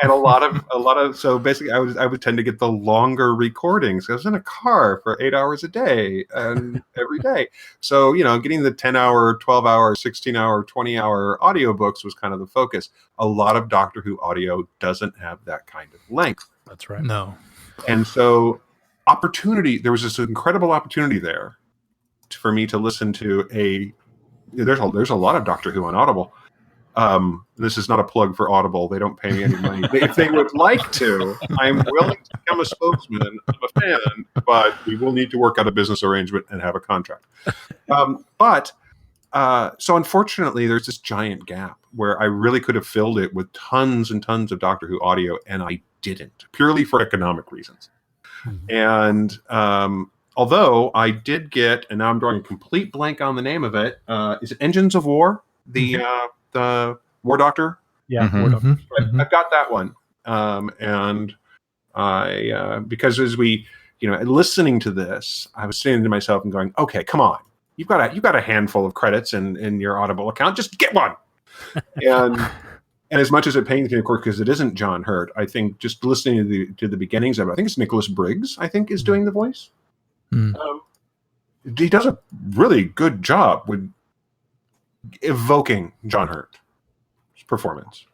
E: and a lot of, so basically I would tend to get the longer recordings. I was in a car for 8 hours a day and every day. So, getting the 10-hour, 12-hour, 16-hour, 20-hour audiobooks was kind of the focus. A lot of Doctor Who audio doesn't have that kind of length.
D: That's right.
B: No.
E: And so there was this incredible opportunity there for me to listen to there's a lot of Doctor Who on Audible. This is not a plug for Audible. They don't pay me any money. If they would like to, I'm willing to become a spokesman. I'm a fan, but we will need to work out a business arrangement and have a contract. So unfortunately, there's this giant gap where I really could have filled it with tons and tons of Doctor Who audio, and I didn't, purely for economic reasons. And although I did get, and now I'm drawing a complete blank on the name of it, is it Engines of War? The War Doctor?
D: Yeah.
E: War Doctor. I've got that one. And I, because as we listening to this, I was saying to myself and going, okay, come on. You've got a handful of credits in your Audible account. Just get one. And as much as it pains me, of course, because it isn't John Hurt, I think just listening to the beginnings of it, I think it's Nicholas Briggs, I think, is doing the voice. He does a really good job with evoking John Hurt's performance.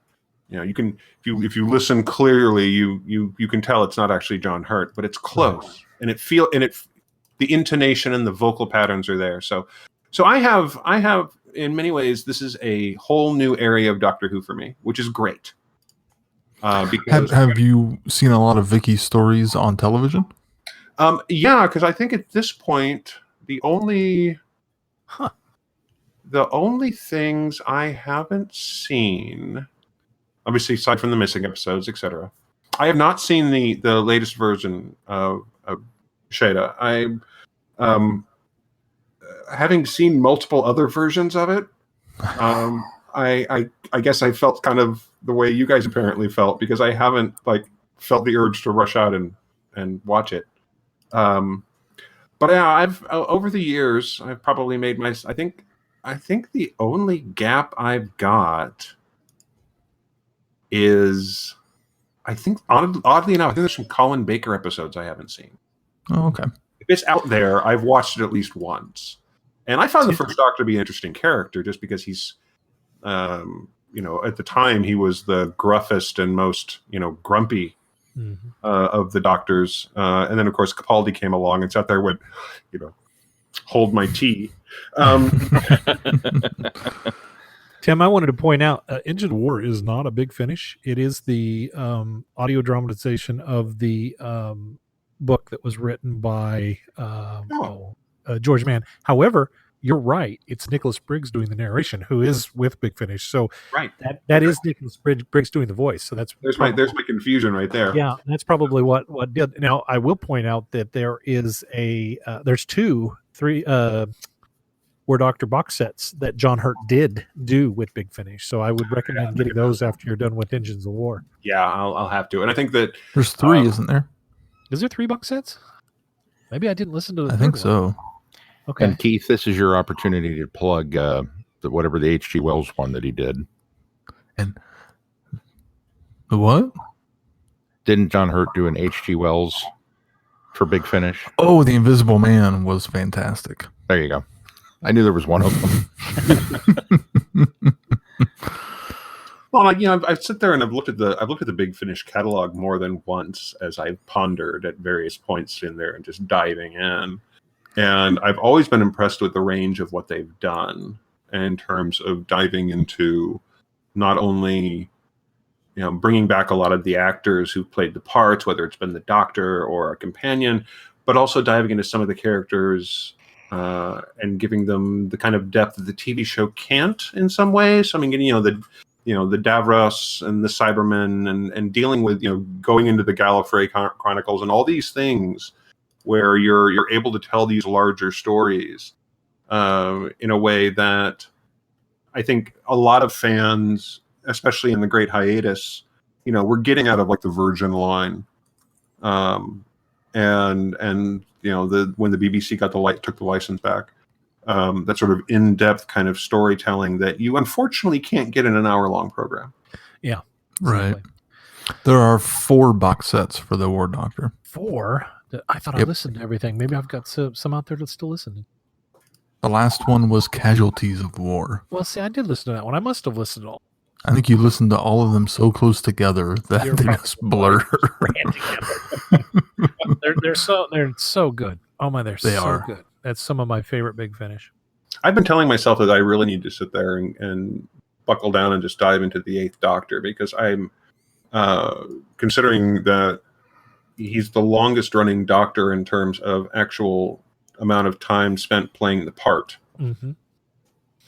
E: You can if you listen clearly, you can tell it's not actually John Hurt, but it's close, and the intonation and the vocal patterns are there. So I have in many ways, this is a whole new area of Doctor Who for me, which is great. Because
B: have you seen a lot of Vicky stories on television?
E: Yeah, because I think at this point the only things I haven't seen, obviously aside from the missing episodes, etc., I have not seen the latest version of Shada. Having seen multiple other versions of it, I guess I felt kind of the way you guys apparently felt, because I haven't felt the urge to rush out and watch it. But yeah, I've over the years I've probably made I think the only gap I've got is, I think oddly enough, I think there's some Colin Baker episodes I haven't seen.
B: Oh, okay.
E: If it's out there, I've watched it at least once. And I found the First Doctor to be an interesting character just because he's, at the time he was the gruffest and most, grumpy of the Doctors. And then, of course, Capaldi came along and sat there with, hold my tea.
D: Tim, I wanted to point out, Engine War is not a Big Finish. It is the audio dramatization of the book that was written by George Mann. However, you're right. It's Nicholas Briggs doing the narration, who is with Big Finish. So
E: right,
D: that is Nicholas Briggs doing the voice. So there's my
E: confusion right there.
D: Yeah, that's probably what did. Now I will point out that there is there's three War Doctor box sets that John Hurt did do with Big Finish. So I would recommend getting those after you're done with Engines of War.
E: Yeah, I'll have to. And I think that
B: there's 3, isn't there?
D: Is there 3 box sets? Maybe I didn't listen to the
B: I think so.
D: Okay.
C: And Keith, this is your opportunity to plug whatever the H.G. Wells one that he did.
B: And the what?
C: Didn't John Hurt do an H.G. Wells for Big Finish?
B: Oh, The Invisible Man was fantastic.
C: There you go. I knew there was one of them.
E: Well, I sit there and I've looked at the Big Finish catalog more than once as I've pondered at various points in there and just diving in. And I've always been impressed with the range of what they've done in terms of diving into not only, bringing back a lot of the actors who played the parts, whether it's been the Doctor or a companion, but also diving into some of the characters and giving them the kind of depth that the TV show can't in some ways. I mean, the Davros and the Cybermen and dealing with, going into the Gallifrey Chronicles and all these things where you're able to tell these larger stories in a way that I think a lot of fans, especially in the Great Hiatus, we're getting out of the Virgin line, and when the BBC took the license back, that sort of in-depth kind of storytelling that you unfortunately can't get in an hour-long program.
D: Yeah,
B: right. There are 4 box sets for the War Doctor.
D: 4? I thought I listened to everything. Maybe I've got some out there that's still listening.
B: The last one was Casualties of War.
D: Well, see, I did listen to that one. I must have listened to all.
B: I think you listened to all of them so close together that they just blur.
D: They're so good. Oh my, they're so good. That's some of my favorite Big Finish.
E: I've been telling myself that I really need to sit there and buckle down and just dive into the 8th Doctor, because I'm considering that he's the longest running Doctor in terms of actual amount of time spent playing the part.
D: Mm-hmm.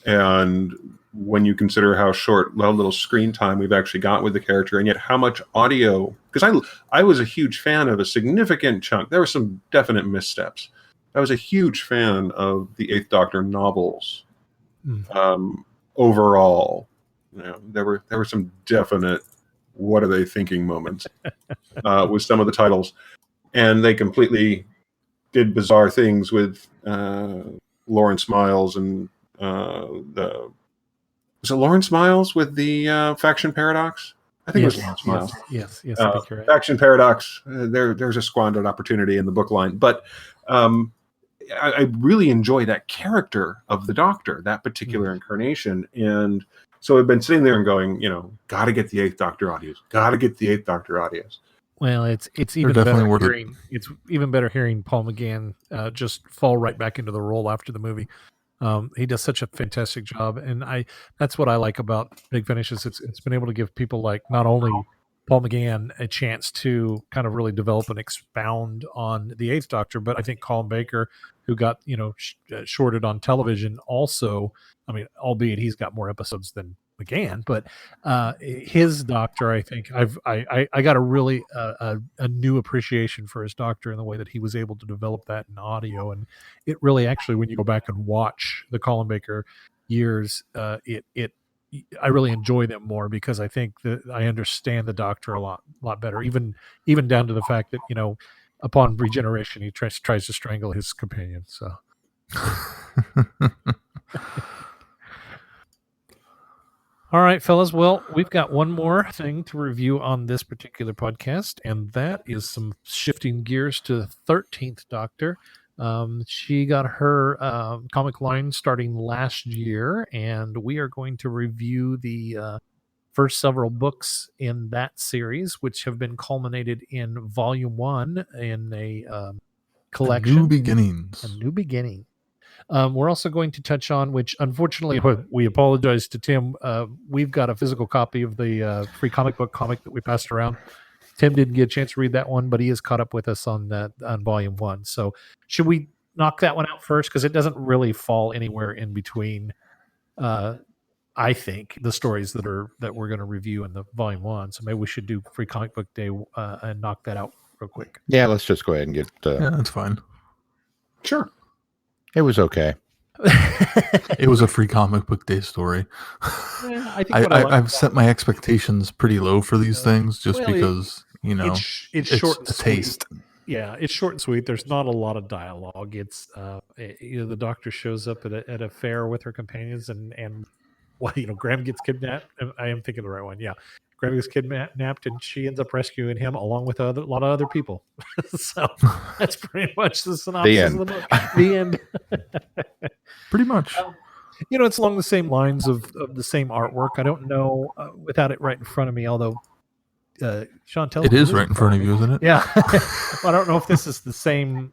E: And when you consider how short, little screen time we've actually got with the character, and yet how much audio, because I was a huge fan of a significant chunk. There were some definite missteps. I was a huge fan of the 8th Doctor novels. Overall, there were some definite what are they thinking moments with some of the titles. and they completely did bizarre things with Lawrence Miles and was it Lawrence Miles with the faction paradox? I think it was Lawrence Miles.
D: Yes, I think you're right.
E: Faction paradox. There's a squandered opportunity in the book line, but I really enjoy that character of the Doctor, that particular incarnation, and so I've been sitting there and going, got to get the Eighth Doctor audios. Got to get the Eighth Doctor audios.
D: Well, it's even better hearing it's even better hearing Paul McGann just fall right back into the role after the movie. He does such a fantastic job, and that's what I like about Big Finish is it's been able to give people like not only Paul McGann a chance to kind of really develop and expound on the Eighth Doctor, but I think Colin Baker, who got shorted on television, also. I mean, albeit he's got more episodes than McGann, but his Doctor, I think I got a really a new appreciation for his Doctor in the way that he was able to develop that in audio, and it really actually, when you go back and watch the Colin Baker years, I really enjoy them more because I think that I understand the Doctor a lot better, even down to the fact that upon regeneration he tries to strangle his companion. So. All right, fellas. Well, we've got one more thing to review on this particular podcast, and that is some shifting gears to the 13th Doctor. She got her comic line starting last year, and we are going to review the first several books in that series, which have been culminated in Volume 1 in a collection.
B: A New Beginnings.
D: A New Beginning. We're also going to touch on, which unfortunately we apologize to Tim. We've got a physical copy of the free comic book comic that we passed around. Tim didn't get a chance to read that one, but he is caught up with us on Volume 1. So should we knock that one out first? Because it doesn't really fall anywhere in between, I think, the stories that we're going to review in the Volume 1. So maybe we should do Free Comic Book Day and knock that out real quick.
C: Yeah, let's just go ahead and get...
B: yeah, that's fine.
E: Sure.
C: It was okay.
B: It was a Free Comic Book Day story.
D: Yeah, I think
B: I've set my expectations pretty low for these things just because,
D: it's short and
B: a
D: sweet.
B: taste.
D: Yeah, it's short and sweet. There's not a lot of dialogue. It's the Doctor shows up at a fair with her companions, and Graham gets kidnapped. I am thinking the right one. Yeah, Graham gets kidnapped, and she ends up rescuing him along with a lot of other people. So that's pretty much the synopsis of the book. The end.
B: Pretty much.
D: It's along the same lines of the same artwork. I don't know without it right in front of me, although. Sean, tell
B: it is right in front of you, isn't it?
D: Yeah. I don't know if this is the same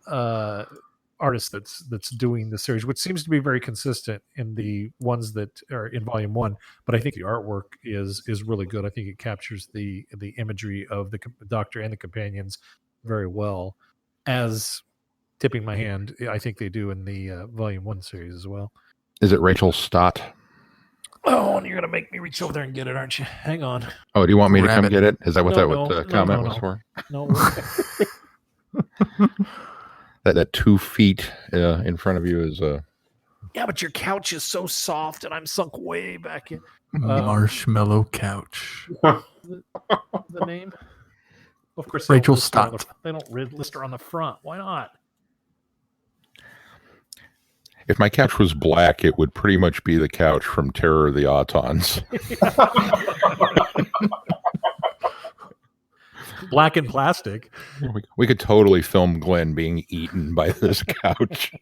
D: artist that's doing the series, which seems to be very consistent in the ones that are in Volume 1. But I think the artwork is really good. I think it captures the imagery of the Doctor and the companions very well. As tipping my hand, I think they do in the Volume 1 series as well.
C: Is it Rachel Stott?
D: Oh, and you're going to make me reach over there and get it, aren't you? Hang on.
C: Oh, do you want me to
B: Grab
C: come
B: it.
C: get it? Is that what
D: No,
C: comment
D: no.
C: was for?
D: No.
C: That 2 feet in front of you is...
D: Yeah, but your couch is so soft, and I'm sunk way back in.
B: Marshmallow Couch.
D: The name? Of course, they
B: Rachel
D: don't list her on
B: Stott.
D: they don't list her on the front. Why not?
C: If my couch was black, it would pretty much be the couch from Terror of the Autons.
D: Black and plastic.
C: We could totally film Glenn being eaten by this couch.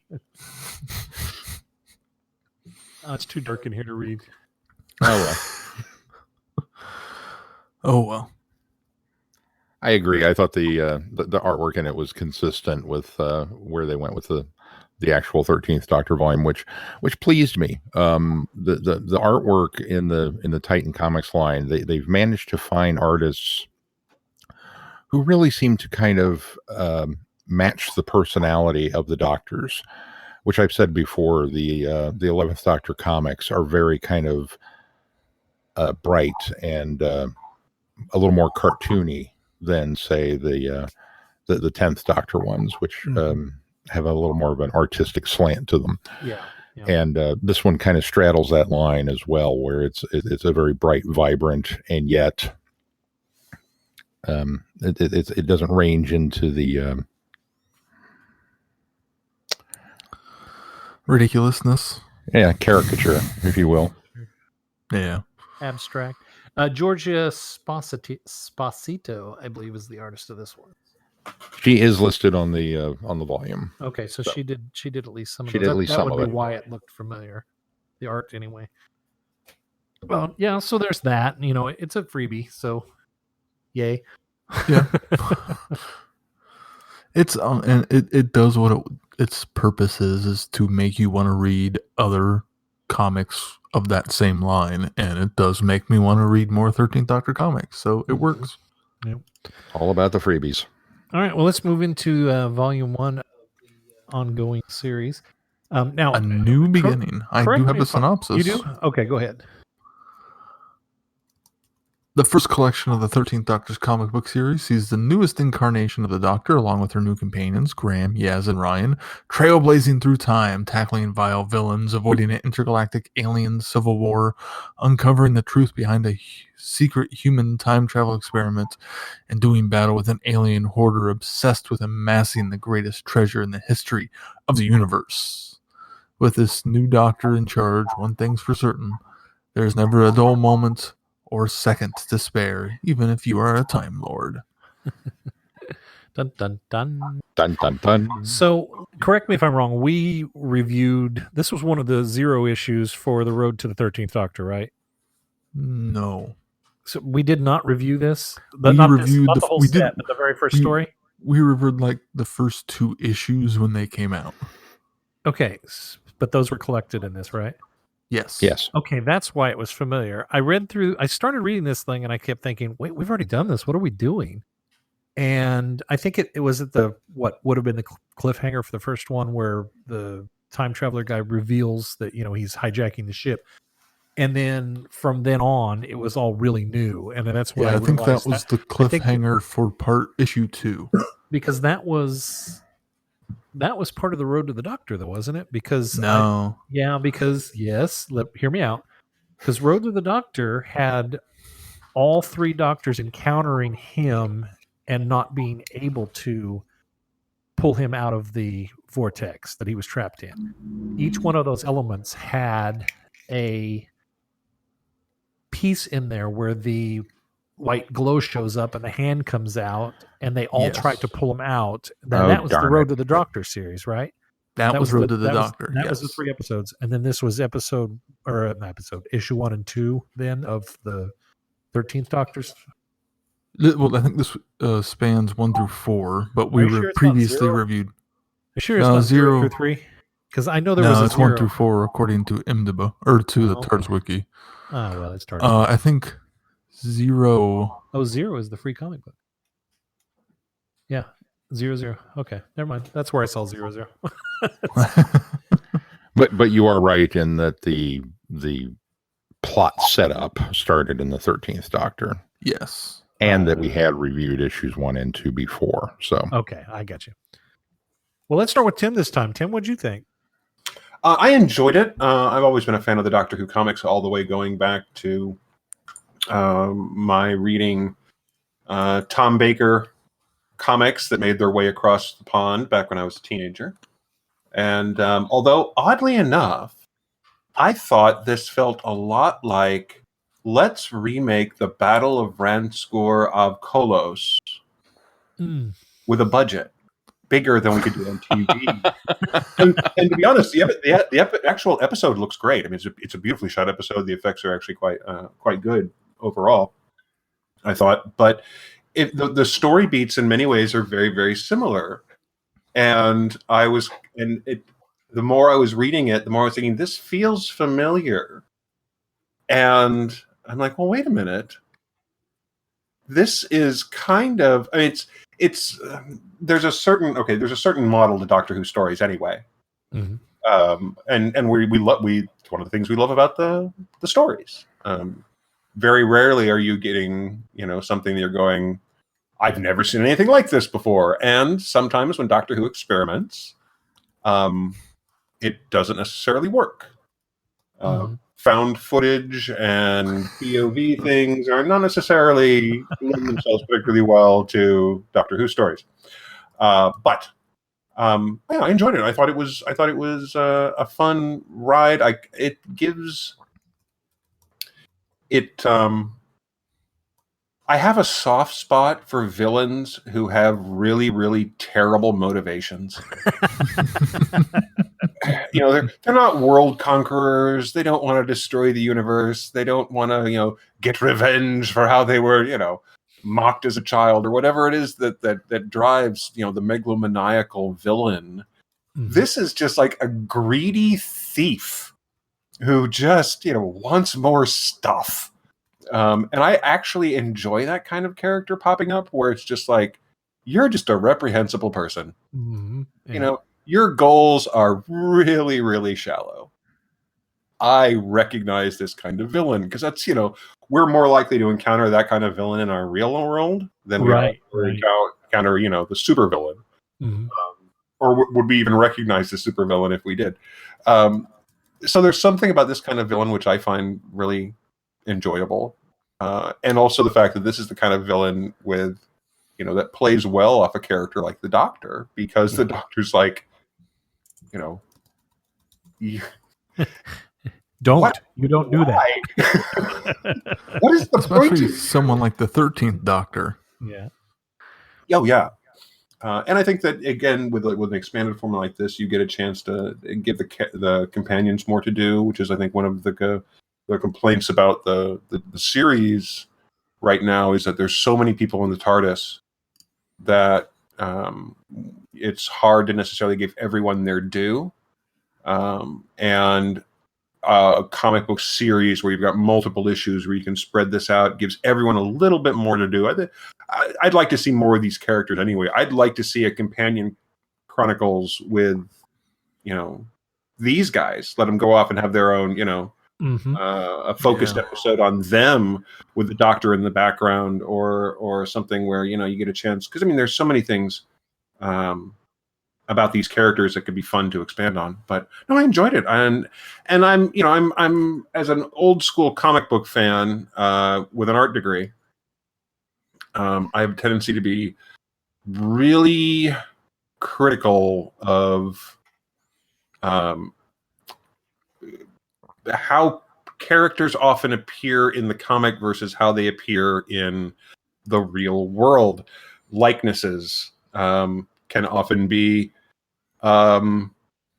D: Oh, it's too dark in here to read.
C: Oh, well.
B: Oh, well.
C: I agree. I thought the artwork in it was consistent with where they went with the actual 13th Doctor volume, which pleased me. The artwork in the Titan Comics line, they've managed to find artists who really seem to kind of match the personality of the Doctors, which I've said before. The 11th Doctor comics are very kind of bright and a little more cartoony than, say, the 10th Doctor ones, which have a little more of an artistic slant to them.
D: Yeah.
C: And this one kind of straddles that line as well, where it's a very bright, vibrant, and yet It doesn't range into the
B: Ridiculousness.
C: caricature, if you will.
B: Yeah.
D: Abstract. Georgia Sposito, I believe, is the artist of this one.
C: She is listed on the volume.
D: Okay, so she did at least some of
C: She
D: those.
C: did at least
D: that
C: some
D: would
C: of
D: be
C: it.
D: why it looked familiar. The art, anyway. Well, yeah. So there's that. It's a freebie. So, yay.
B: Yeah. It's and it does what its purpose is to make you want to read other comics of that same line, and it does make me want to read more 13th Doctor comics. So it works.
D: Yep.
C: All about the freebies.
D: All right. Well, let's move into volume 1 of the ongoing series. Now,
B: A new beginning. I do have a synopsis.
D: You do? Okay, go ahead.
B: The first collection of the 13th Doctor's comic book series sees the newest incarnation of the Doctor, along with her new companions, Graham, Yaz, and Ryan, trailblazing through time, tackling vile villains, avoiding an intergalactic alien civil war, uncovering the truth behind a secret human time travel experiment, and doing battle with an alien hoarder obsessed with amassing the greatest treasure in the history of the universe. With this new Doctor in charge, one thing's for certain: there's never a dull moment or second to spare, even if you are a Time Lord.
D: Dun, dun, dun.
C: Dun, dun, dun.
D: So, correct me if I'm wrong. We reviewed, this was one of the 0 issues for The Road to the 13th Doctor, right?
B: No.
D: So we did not review this?
B: We reviewed
D: not
B: the-
D: the whole
B: we
D: set,
B: did-
D: but the very first
B: we-
D: story?
B: We reviewed like the first 2 issues when they came out.
D: Okay, but those were collected in this, right?
B: Yes.
C: Yes.
D: Okay, that's why it was familiar. I started reading this thing and I kept thinking, wait, we've already done this. What are we doing? And I think it was at what would have been the cliffhanger for the first one, where the time traveler guy reveals that, he's hijacking the ship. And then from then on, it was all really new. And that's what
B: Yeah, I think that
D: realized
B: was the cliffhanger for issue 2.
D: because that was part of the Road to the Doctor, though, wasn't it? Because
B: No.
D: hear me out. Because Road to the Doctor had all 3 doctors encountering him and not being able to pull him out of the vortex that he was trapped in. Each one of those elements had a piece in there where the white glow shows up and the hand comes out, and they all try to pull him out. That was the
C: darn
D: Road
C: it.
D: to the Doctor series, right?
B: That was Road to the Doctor.
D: That was the 3 episodes, and then this was issue 1 and 2 then of the 13th Doctor's.
B: Well, I think this spans 1 through 4, but we
D: Are you sure
B: were
D: it's not
B: previously
D: 0?
B: reviewed.
D: You sure it's
B: No,
D: not 0
B: 0
D: through 3? Because I know there was a
B: it's
D: 0.
B: 1 through 4 according to IMDb, or to the
D: Oh,
B: TARDIS Wiki.
D: Oh, well, it's TARDIS.
B: I think 0.
D: 0 is the free comic book. Yeah, 0. Okay, never mind. That's where I saw 0.
C: But you are right in that the plot setup started in the 13th Doctor,
B: Yes.
C: and that we had reviewed issues 1 and 2 before. So
D: Okay, I got you. Well, let's start with Tim this time. Tim, what'd you think?
E: I enjoyed it. I've always been a fan of the Doctor Who comics, all the way going back to my reading Tom Baker comics that made their way across the pond back when I was a teenager. And although, oddly enough, I thought this felt a lot like, let's remake the Battle of Ranskoor of Kolos with a budget bigger than we could do on TV. and to be honest, the actual episode looks great. I mean, it's a beautifully shot episode. The effects are actually quite good overall, I thought. But the story beats in many ways are very, very similar. And the more I was reading it, the more I was thinking, this feels familiar. And I'm like, well, wait a minute. This is kind of, I mean, there's a certain model to Doctor Who stories anyway.
D: Mm-hmm.
E: And we love, it's one of the things we love about the stories. Very rarely are you getting, something that you're going, I've never seen anything like this before. And sometimes when Doctor Who experiments, it doesn't necessarily work. found footage and POV things are not necessarily lend themselves particularly well to Doctor Who stories. But yeah, I enjoyed it. I thought it was a fun ride. It gives it. I have a soft spot for villains who have really, really terrible motivations. They're not world conquerors. They don't want to destroy the universe. They don't want to, get revenge for how they were, mocked as a child or whatever it is that drives, the megalomaniacal villain. Mm-hmm. This is just like a greedy thief who just, wants more stuff. And I actually enjoy that kind of character popping up where it's just like, you're just a reprehensible person.
D: Mm-hmm. Yeah.
E: Your goals are really, really shallow. I recognize this kind of villain because that's, we're more likely to encounter that kind of villain in our real world than we encounter, the super villain. Mm-hmm. Or would we even recognize the super villain if we did? So there's something about this kind of villain which I find really enjoyable. And also the fact that this is the kind of villain with, that plays well off a character like the Doctor, because the Doctor's like,
D: you don't do
E: that. What is the
B: Especially
E: point?
B: Someone like the 13th Doctor.
D: Yeah.
E: Oh, yeah. And I think that, again, with an expanded format like this, you get a chance to give the companions more to do, which is, I think, one of the complaints about the series right now is that there's so many people in the TARDIS that it's hard to necessarily give everyone their due. And a comic book series where you've got multiple issues where you can spread this out gives everyone a little bit more to do. I'd like to see more of these characters anyway. I'd like to see a companion Chronicles with, these guys. Let them go off and have their own, a focused episode on them with the Doctor in the background or something where, you get a chance. Because, there's so many things about these characters that could be fun to expand on. But no, I enjoyed it. And I'm as an old school comic book fan with an art degree, I have a tendency to be really critical of how characters often appear in the comic versus how they appear in the real world. Likenesses can often be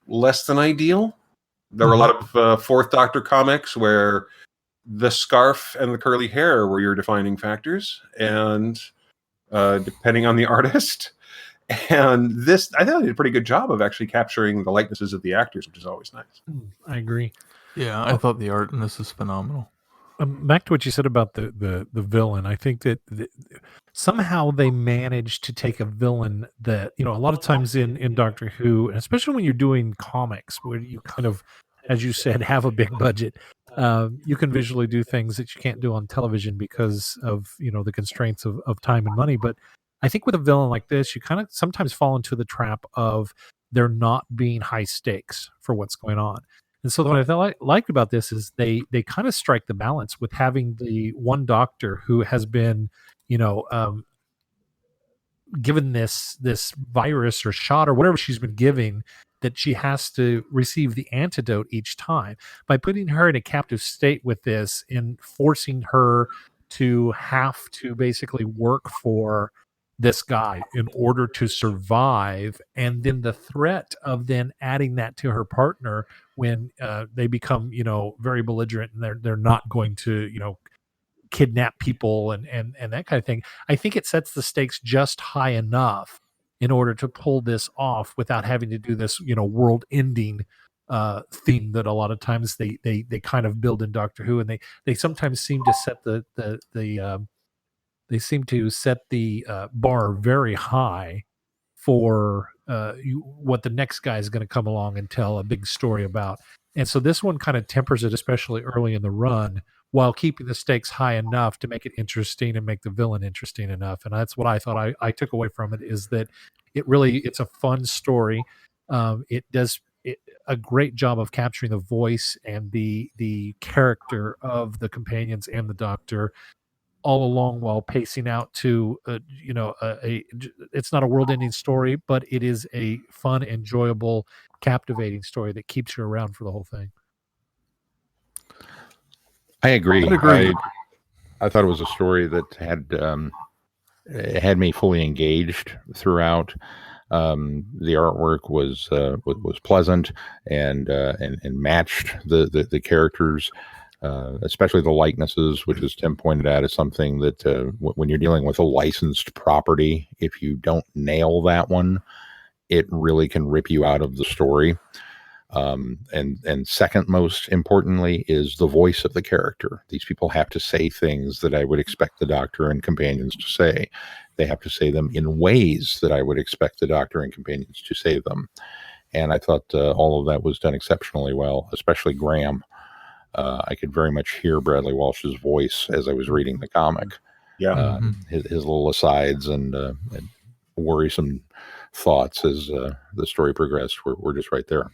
E: less than ideal. There were a lot of Fourth Doctor comics where the scarf and the curly hair were your defining factors, and depending on the artist. And this, I thought, they did a pretty good job of actually capturing the likenesses of the actors, which is always nice.
D: I agree.
B: Yeah, I thought the art in this is phenomenal.
D: Back to what you said about the villain, I think that somehow they managed to take a villain that, a lot of times in Doctor Who, especially when you're doing comics where you kind of, as you said, have a big budget, you can visually do things that you can't do on television because of, the constraints of time and money. But I think with a villain like this, you kind of sometimes fall into the trap of there not being high stakes for what's going on. And so what I liked about this is they kind of strike the balance with having the one Doctor who has been, given this virus or shot or whatever she's been giving, that she has to receive the antidote each time. By putting her in a captive state with this and forcing her to have to basically work for this guy in order to survive, and then the threat of then adding that to her partner when they become, very belligerent and they're not going to, kidnap people and that kind of thing. I think it sets the stakes just high enough in order to pull this off without having to do this, world-ending theme that a lot of times they kind of build in Doctor Who, and they sometimes seem to set the bar very high for what the next guy is going to come along and tell a big story about. And so this one kind of tempers it, especially early in the run, while keeping the stakes high enough to make it interesting and make the villain interesting enough. And that's what I thought I took away from it, is that it's a fun story. It a great job of capturing the voice and the character of the companions and the Doctor all along, while pacing out to it's not a world-ending story, but it is a fun, enjoyable, captivating story that keeps you around for the whole thing.
C: I agree.
B: I'd agree.
C: I thought it was a story that had me fully engaged throughout. The artwork was pleasant and matched the characters, especially the likenesses, which, as Tim pointed out, is something that when you're dealing with a licensed property, if you don't nail that one, it really can rip you out of the story. And second most importantly is the voice of the character. These people have to say things that I would expect the Doctor and companions to say. They have to say them in ways that I would expect the Doctor and companions to say them. And I thought all of that was done exceptionally well, especially Graham. I could very much hear Bradley Walsh's voice as I was reading the comic.
E: Yeah.
C: His little asides and worrisome thoughts as the story progressed were just right there.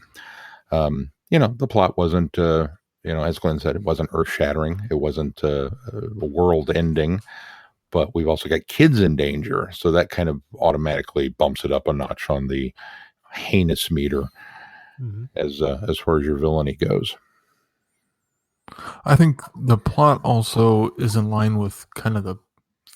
C: The plot wasn't, as Glenn said, it wasn't earth-shattering. It wasn't world-ending, but we've also got kids in danger, so that kind of automatically bumps it up a notch on the heinous meter as far as your villainy goes.
B: I think the plot also is in line with kind of the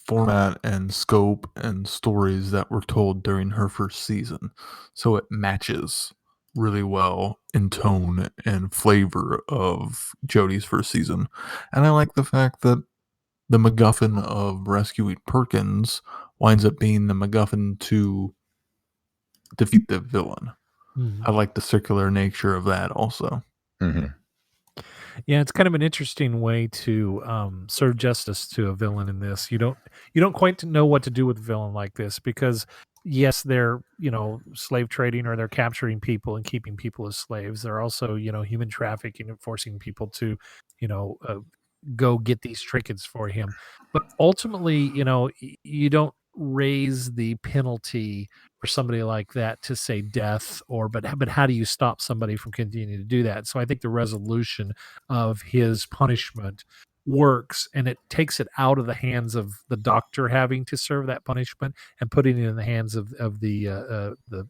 B: format and scope and stories that were told during her first season. So it matches really well in tone and flavor of Jodie's first season. And I like the fact that the MacGuffin of rescuing Perkins winds up being the MacGuffin to defeat the villain. I like the circular nature of that also.
D: Yeah, it's kind of an interesting way to serve justice to a villain in this. You don't quite know what to do with a villain like this, because yes, they're slave trading, or they're capturing people and keeping people as slaves. They're also human trafficking and forcing people to go get these trinkets for him. But ultimately, you don't raise the penalty for somebody like that to say death, but how do you stop somebody from continuing to do that? So I think the resolution of his punishment works, and it takes it out of the hands of the Doctor having to serve that punishment and putting it in the hands of the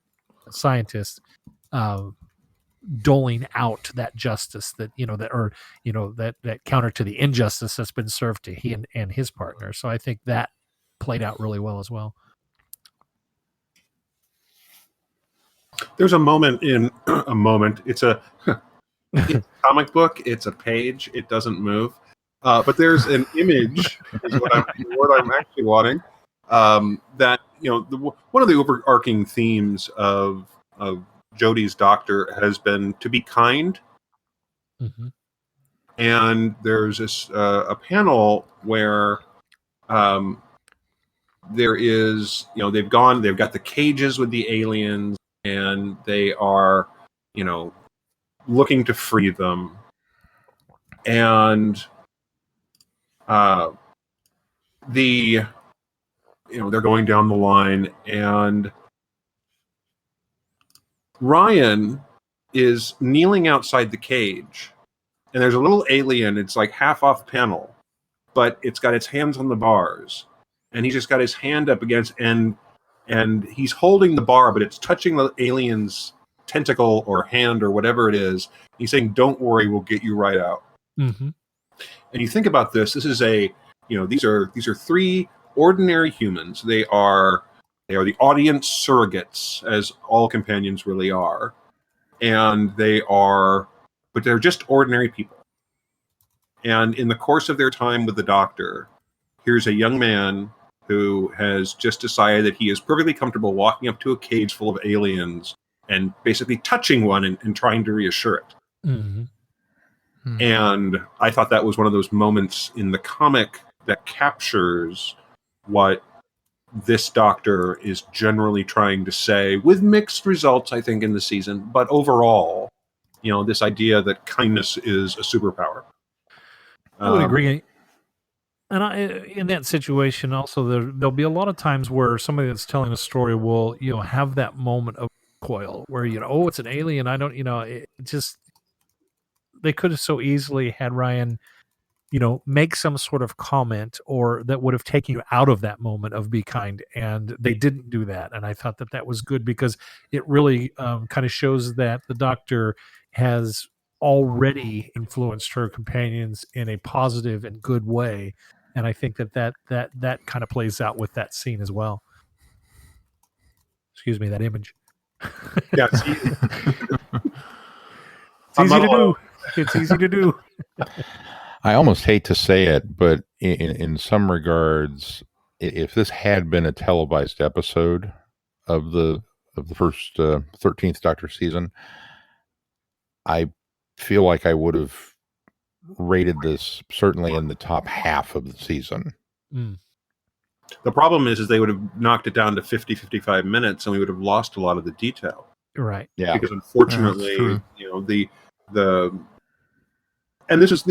D: scientist doling out that justice that that counter to the injustice that's been served to he and his partner. So I think that played out really well as well.
E: There's a moment in it's a comic book. It's a page. It doesn't move. But there's an image is what I'm actually wanting. That one of the overarching themes of Jodie's Doctor has been to be kind. And there's this a panel where there is they've got the cages with the aliens, and they are looking to free them, and they're going down the line, and Ryan is kneeling outside the cage, and there's a little alien. It's like half off panel, but it's got its hands on the bars, and he's just got his hand up against, and he's holding the bar, but it's touching the alien's tentacle or hand or whatever it is. He's saying, "Don't worry, we'll get you right out." And you think about this. This is these are three ordinary humans. They are the audience surrogates, as all companions really are, and but they're just ordinary people. And in the course of their time with the Doctor, here's a young man who has just decided that he is perfectly comfortable walking up to a cage full of aliens and basically touching one and trying to reassure it. And I thought that was one of those moments in the comic that captures what this Doctor is generally trying to say, with mixed results, I think, in the season. But overall, this idea that kindness is a superpower.
D: I would agree. And in that situation, also, there'll be a lot of times where somebody that's telling a story will, have that moment of coil where, oh, it's an alien. I don't, it just, they could have so easily had Ryan, make some sort of comment or that would have taken you out of that moment of be kind. And they didn't do that. And I thought that was good because it really kind of shows that the Doctor has already influenced her companions in a positive and good way. And I think that kind of plays out with that scene as well. Excuse me, that image.
E: Yeah, see,
D: it's easy to do. It's easy to do.
C: I almost hate to say it, but in some regards, if this had been a televised episode of the first 13th Doctor season, I feel like I would have rated this certainly in the top half of the season.
E: The problem is they would have knocked it down to 55 minutes, and we would have lost a lot of the detail.
D: Right.
C: Yeah.
E: Because unfortunately, the and this is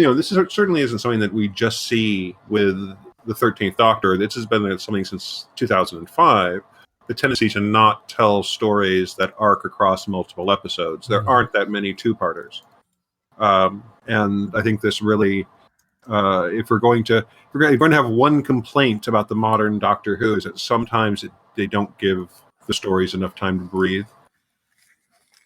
E: certainly isn't something that we just see with the 13th Doctor. This has been something since 2005. The tendency to not tell stories that arc across multiple episodes. There aren't that many two-parters, and I think this really, if we're going to have one complaint about the modern Doctor Who, is that sometimes they don't give the stories enough time to breathe.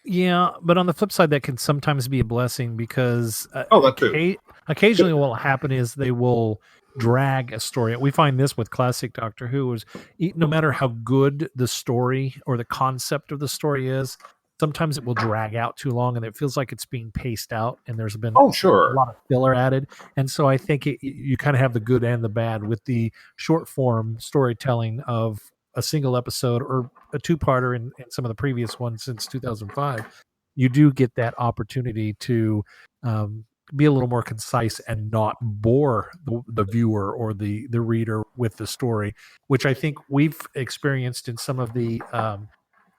D: Yeah, but on the flip side, that can sometimes be a blessing because
E: that too.
D: Occasionally what will happen is they will drag a story. We find this with classic Doctor Who is no matter how good the story or the concept of the story is, sometimes it will drag out too long and it feels like it's being paced out and there's been a lot of filler added. And so I think you kind of have the good and the bad with the short form storytelling of a single episode or a two-parter in some of the previous ones since 2005. You do get that opportunity to be a little more concise and not bore the viewer or the reader with the story, which I think we've experienced in some of the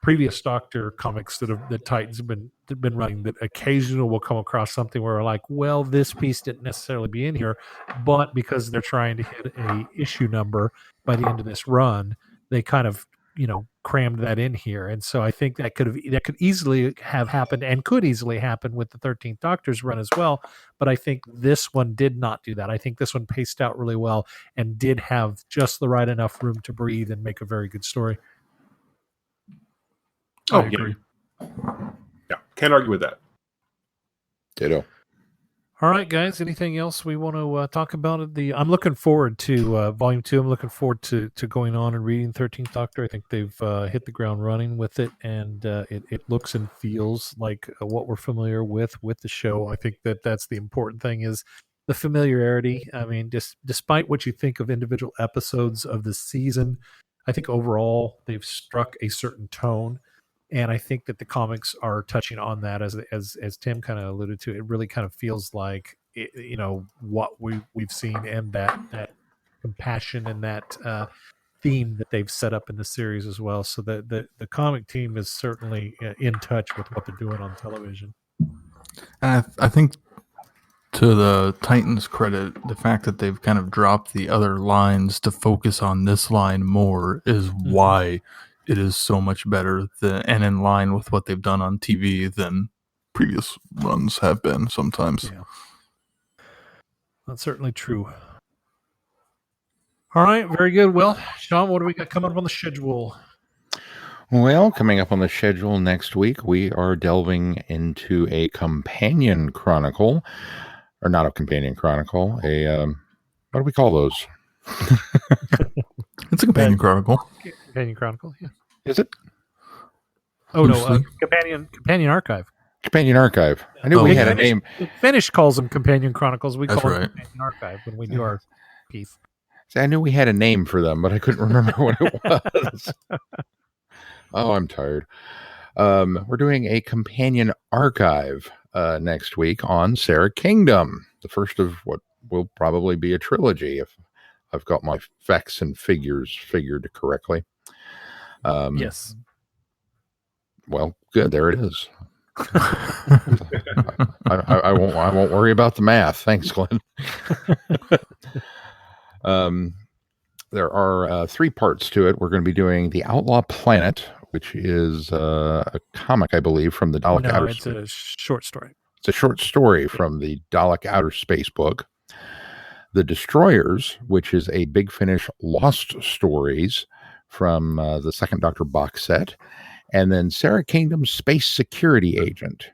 D: previous Doctor comics that Titans have been running, that occasionally will come across something where we're like, well, this piece didn't necessarily be in here, but because they're trying to hit a issue number by the end of this run, they kind of, crammed that in here. And so I think that could easily have happened and could easily happen with the 13th Doctor's run as well. But I think this one did not do that. I think this one paced out really well and did have just the right enough room to breathe and make a very good story.
E: I agree. Yeah, can't argue with that.
C: Ditto.
D: All right, guys. Anything else we want to talk about? I'm looking forward to Volume 2. I'm looking forward to going on and reading 13th Doctor. I think they've hit the ground running with it, and it looks and feels like what we're familiar with the show. I think that's the important thing is the familiarity. I mean, just despite what you think of individual episodes of the season, I think overall they've struck a certain tone. And I think that the comics are touching on that, as Tim kind of alluded to. It really kind of feels like what we've seen, and that compassion and that theme that they've set up in the series as well. So the comic team is certainly in touch with what they're doing on television.
B: And I think, to the Titans' credit, the fact that they've kind of dropped the other lines to focus on this line more is why it is so much better and in line with what they've done on TV than previous runs have been sometimes.
D: Yeah. That's certainly true. All right, very good. Well, Sean, what do we got coming up on the schedule?
C: Well, coming up on the schedule next week, we are delving into a companion chronicle, or not a companion chronicle, what do we call those?
B: It's a companion chronicle.
D: Companion chronicle, yeah.
C: Is it?
D: Oh no, companion archive.
C: Companion archive. I knew we had a name.
D: Finnish calls them companion chronicles. We call them companion archive when we do our piece.
C: See, I knew we had a name for them, but I couldn't remember what it was. Oh, I'm tired. We're doing a companion archive next week on Sarah Kingdom, the first of what will probably be a trilogy if I've got my facts and figures figured correctly.
D: Yes.
C: Well, good. There it is. I won't worry about the math. Thanks, Glenn. There are 3 parts to it. We're going to be doing The Outlaw Planet, which is a comic, I believe, from the Dalek
D: No,
C: Outer
D: it's
C: Space.
D: a short story.
C: It's a short story from the Dalek Outer Space book. The Destroyers, which is a Big Finish Lost Stories from the Second Doctor box set. And then Sarah Kingdom's Space Security Agent,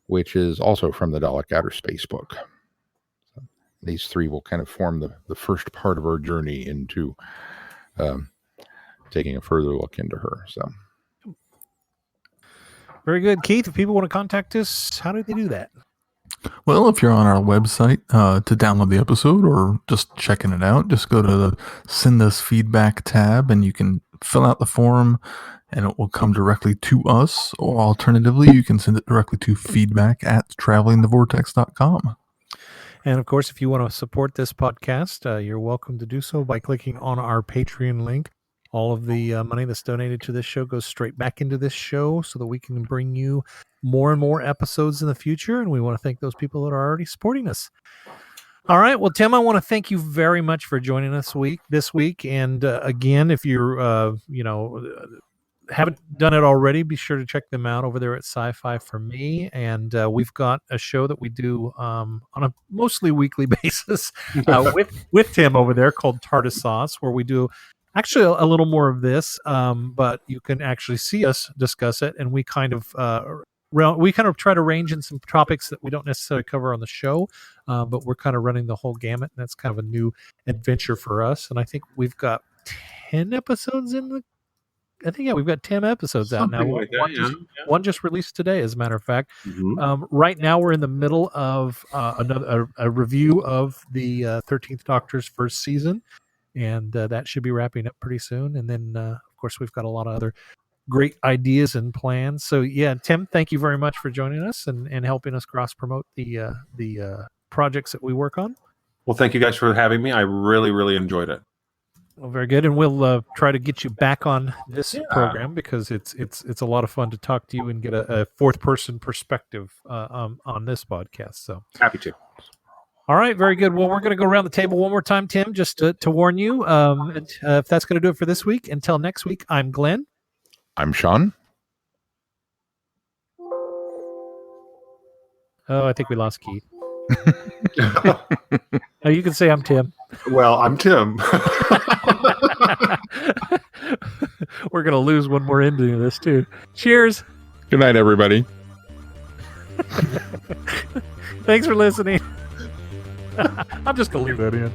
C: which is also from the Dalek Outer Space book. So these three will kind of form the first part of our journey into taking a further look into her. So,
D: Very good. Keith, if people want to contact us, how do they do that?
B: Well, if you're on our website to download the episode or just checking it out, just go to the Send Us Feedback tab and you can fill out the form and it will come directly to us. Or alternatively, you can send it directly to feedback@travelingthevortex.com.
D: And of course, if you want to support this podcast, you're welcome to do so by clicking on our Patreon link. All of the money that's donated to this show goes straight back into this show so that we can bring you more and more episodes in the future. And we want to thank those people that are already supporting us. All right. Well, Tim, I want to thank you very much for joining us this week. And again, if you're, haven't done it already, be sure to check them out over there at Sci-Fi for Me. And we've got a show that we do on a mostly weekly basis with Tim over there called TARDIS Sauce, where we do actually a little more of this, but you can actually see us discuss it. And we kind of try to range in some topics that we don't necessarily cover on the show, but we're kind of running the whole gamut. And that's kind of a new adventure for us. And I think we've got 10 episodes we've got 10 episodes out now. One just released today, as a matter of fact.
E: Mm-hmm.
D: Right now, we're in the middle of a review of the 13th Doctor's first season, and that should be wrapping up pretty soon. And then, of course, we've got a lot of other great ideas and plans. So, yeah, Tim, thank you very much for joining us and helping us cross-promote the projects that we work on.
E: Well, thank you guys for having me. I really, really enjoyed it.
D: Well, very good, and we'll try to get you back on this program because it's a lot of fun to talk to you and get a fourth person perspective on this podcast. So
E: happy to.
D: All right, very good. Well, we're going to go around the table one more time, Tim, just to warn you. If that's going to do it for this week, until next week, I'm Glenn.
C: I'm Sean.
D: Oh, I think we lost Keith. Oh, you can say I'm Tim.
E: Well, I'm Tim.
D: We're going to lose one more into this, too. Cheers.
C: Good night, everybody.
D: Thanks for listening. I'm just going to leave that in.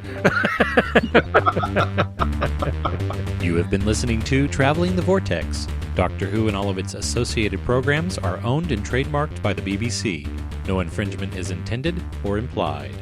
A: You have been listening to Traveling the Vortex. Doctor Who and all of its associated programs are owned and trademarked by the BBC. No infringement is intended or implied.